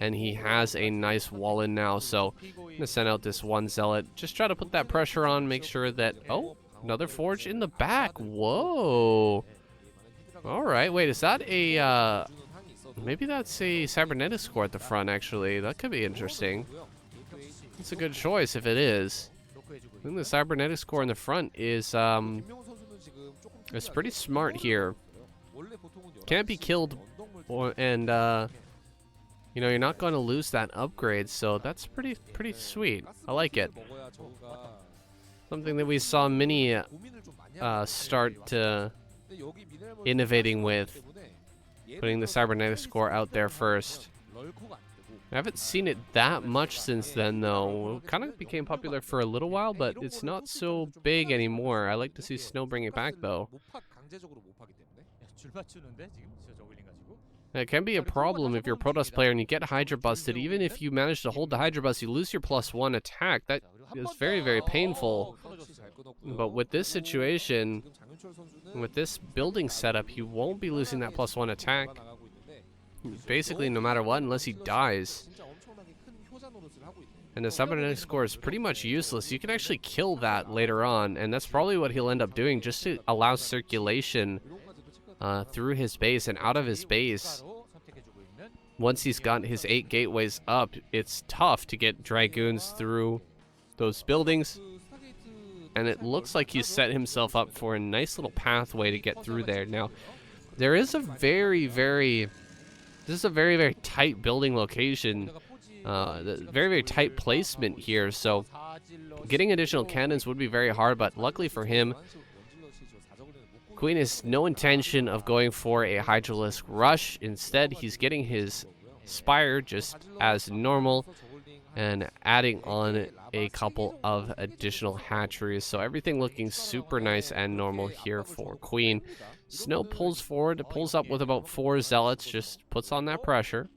and he has a nice wall in now. So I'm gonna send out this one Zealot, just try to put that pressure on, make sure that, oh, another Forge in the back. Whoa. All right, wait, is that a maybe that's a Cybernetics core at the front, actually. That could be interesting. It's a good choice if it is. I think the Cybernetics core in the front is it's pretty smart here. Can't be killed, and you know, you're not going to lose that upgrade, so that's pretty sweet. I like it. Something that we saw many start innovating with, putting the Cybernetics core out there first. I haven't seen it that much since then, though. It kind of became popular for a little while, but it's not so big anymore. I like to see Snow bring it back, though. It can be a problem if you're a Protoss player and you get Hydra busted. Even if you manage to hold the Hydra bust, you lose your +1 attack. That is very, very painful. But with this situation, with this building setup, you won't be losing that +1 attack. Basically, no matter what, unless he dies. And the cybernetic score is pretty much useless. You can actually kill that later on, and that's probably what he'll end up doing, just to allow circulation through his base and out of his base. Once he's got his 8 gateways up, it's tough to get Dragoons through those buildings. And it looks like he's set himself up for a nice little pathway to get through there. Now, there is a very, very tight building location. Very, very tight placement here. So getting additional cannons would be very hard, but luckily for him, Queen has no intention of going for a Hydralisk rush. Instead, he's getting his Spire just as normal and adding on a couple of additional hatcheries. So everything looking super nice and normal here for Queen. Snow pulls forward, pulls up with about 4 zealots, just puts on that pressure.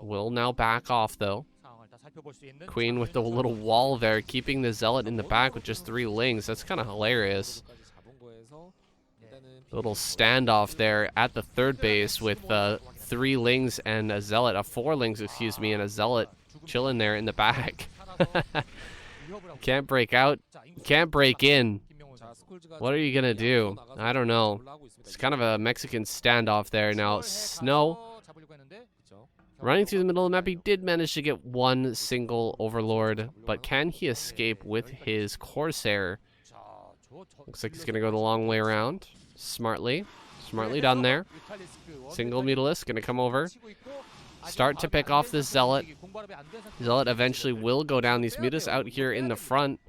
Will now back off though. Queen with the little wall there, keeping the zealot in the back with just 3 lings. That's kind of hilarious. Little standoff there at the 3rd base with 3 lings and a zealot, 4 lings, excuse me, and a zealot chilling there in the back. Can't break out, can't break in. What are you gonna do? I don't know. It's kind of a Mexican standoff there. Now, Snow running through the middle of the map, he did manage to get 1 single Overlord, but can he escape with his Corsair? Looks like he's gonna go the long way around. Smartly done there. Single Mutalisk gonna come over, start to pick off this Zealot. Zealot eventually will go down. These Mutas out here in the front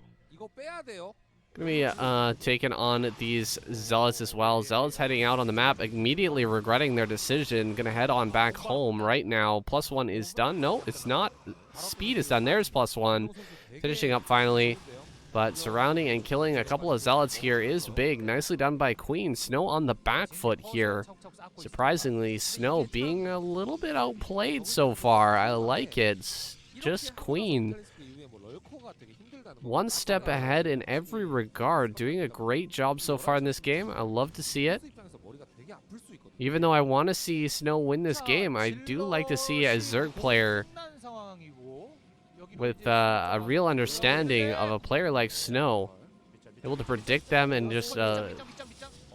gonna be taking on these Zealots as well. Zealots heading out on the map, immediately regretting their decision. Gonna head on back home right now. +1 is done. No, it's not. Speed is done. There's +1. Finishing up finally. But surrounding and killing a couple of Zealots here is big. Nicely done by Queen. Snow on the back foot here. Surprisingly, Snow being a little bit outplayed so far. I like it. Just Queen. 1 step ahead in every regard. Doing a great job so far in this game. I love to see it. Even though I want to see Snow win this game, I do like to see a Zerg player with a real understanding of a player like Snow, able to predict them and just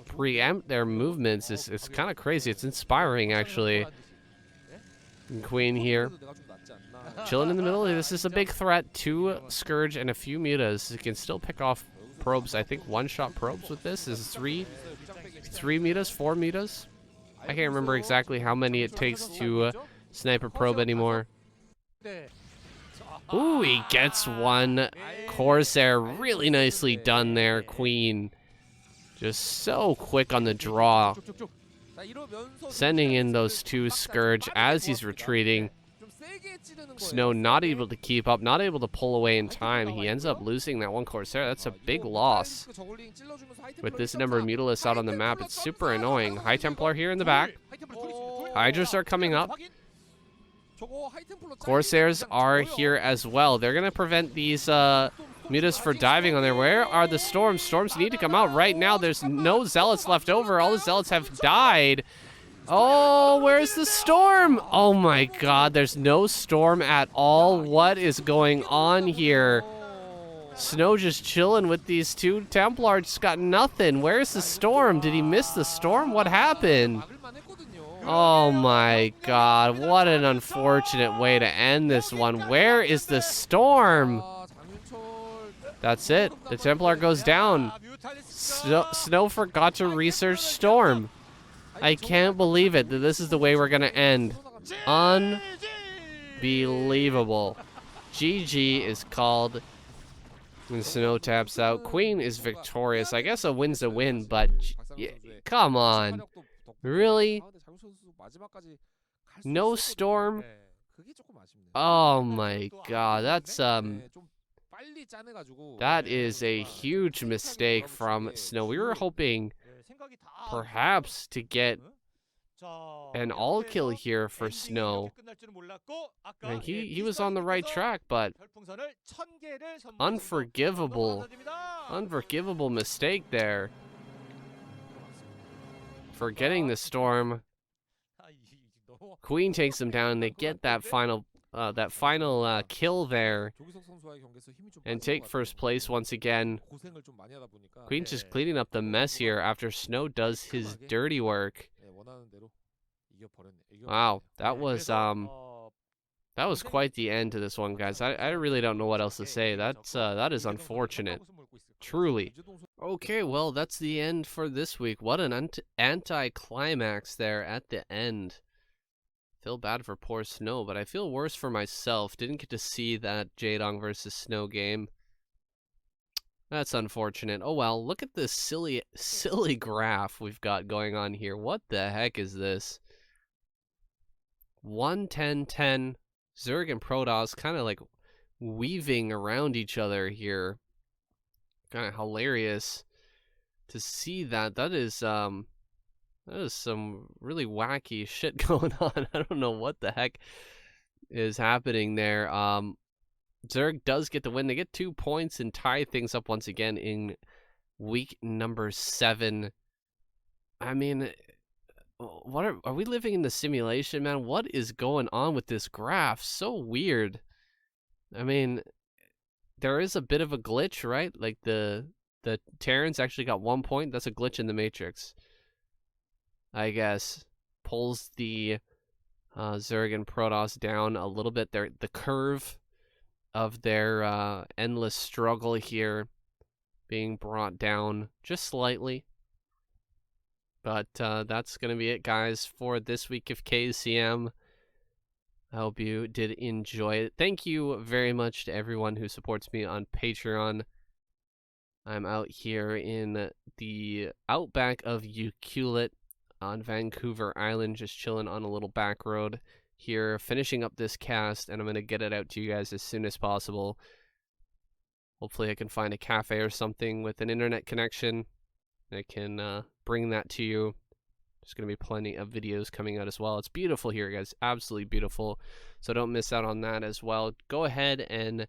preempt their movements. It's kind of crazy. It's inspiring, actually. And Queen here, chilling in the middle. This is a big threat. 2 Scourge and a few Mutas. You can still pick off probes. I think 1-shot probes with this. This is 3 Mutas, 4 Mutas. I can't remember exactly how many it takes to snipe a probe anymore. Ooh, he gets 1 Corsair. Really nicely done there, Queen. Just so quick on the draw. Sending in those 2 Scourge as he's retreating. Snow not able to keep up, not able to pull away in time. He ends up losing that 1 Corsair. That's a big loss. With this number of Mutalisks out on the map, it's super annoying. High Templar here in the back. Hydras are coming up. Corsairs are here as well. They're going to prevent these Mutas for diving on there. Where are the Storms? Storms need to come out right now. There's no Zealots left over. All the Zealots have died. Oh, where's the Storm? Oh my god, there's no Storm at all. What is going on here? Snow just chilling with these 2 Templars. Just got nothing. Where's the Storm? Did he miss the Storm? What happened? Oh my god, what an unfortunate way to end this one. Where is the Storm? That's it. The Templar goes down. Snow forgot to research Storm. I can't believe it that this is the way we're going to end. Unbelievable. GG is called. And Snow taps out. Queen is victorious. I guess a win's a win, but yeah, come on. Really? No Storm? Oh my god, that is a huge mistake from Snow. We were hoping perhaps to get an all kill here for Snow. And he was on the right track, but unforgivable mistake there. Forgetting the storm. Queen takes him down, and they get that final kill there and take first place once again. Queen's just cleaning up the mess here after Snow does his dirty work. Wow, that was quite the end to this one, guys. I really don't know what else to say. That is unfortunate. Truly. Okay, well, that's the end for this week. What an anti-climax there at the end. Feel bad for poor Snow, but I feel worse for myself. Didn't get to see that Jaedong versus Snow game. That's unfortunate. Oh well, look at this silly graph we've got going on here. What the heck is this? 1-10-10. Zerg and Protoss kind of like weaving around each other here. Kind of hilarious to see that. That is some really wacky shit going on. I don't know what the heck is happening there. Zerg does get the win. They get 2 points and tie things up once again in week number 7. I mean, what are we living in the simulation, man? What is going on with this graph? So weird. I mean, there is a bit of a glitch, right? Like the Terrans actually got 1 point. That's a glitch in the Matrix, I guess. Pulls the Zerg and Protoss down a little bit. The curve of their endless struggle here being brought down just slightly. But that's going to be it, guys, for this week of KCM. I hope you did enjoy it. Thank you very much to everyone who supports me on Patreon. I'm out here in the outback of Ucluelet on Vancouver Island, just chilling on a little back road here, finishing up this cast, and I'm going to get it out to you guys as soon as possible. Hopefully I can find a cafe or something with an internet connection. I can bring that to you. There's going to be plenty of videos coming out as well. It's beautiful here, guys. Absolutely beautiful. So don't miss out on that as well. Go ahead and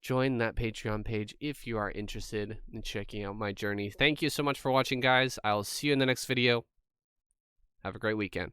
join that Patreon page if you are interested in checking out my journey. Thank you so much for watching, guys. I'll see you in the next video. Have a great weekend.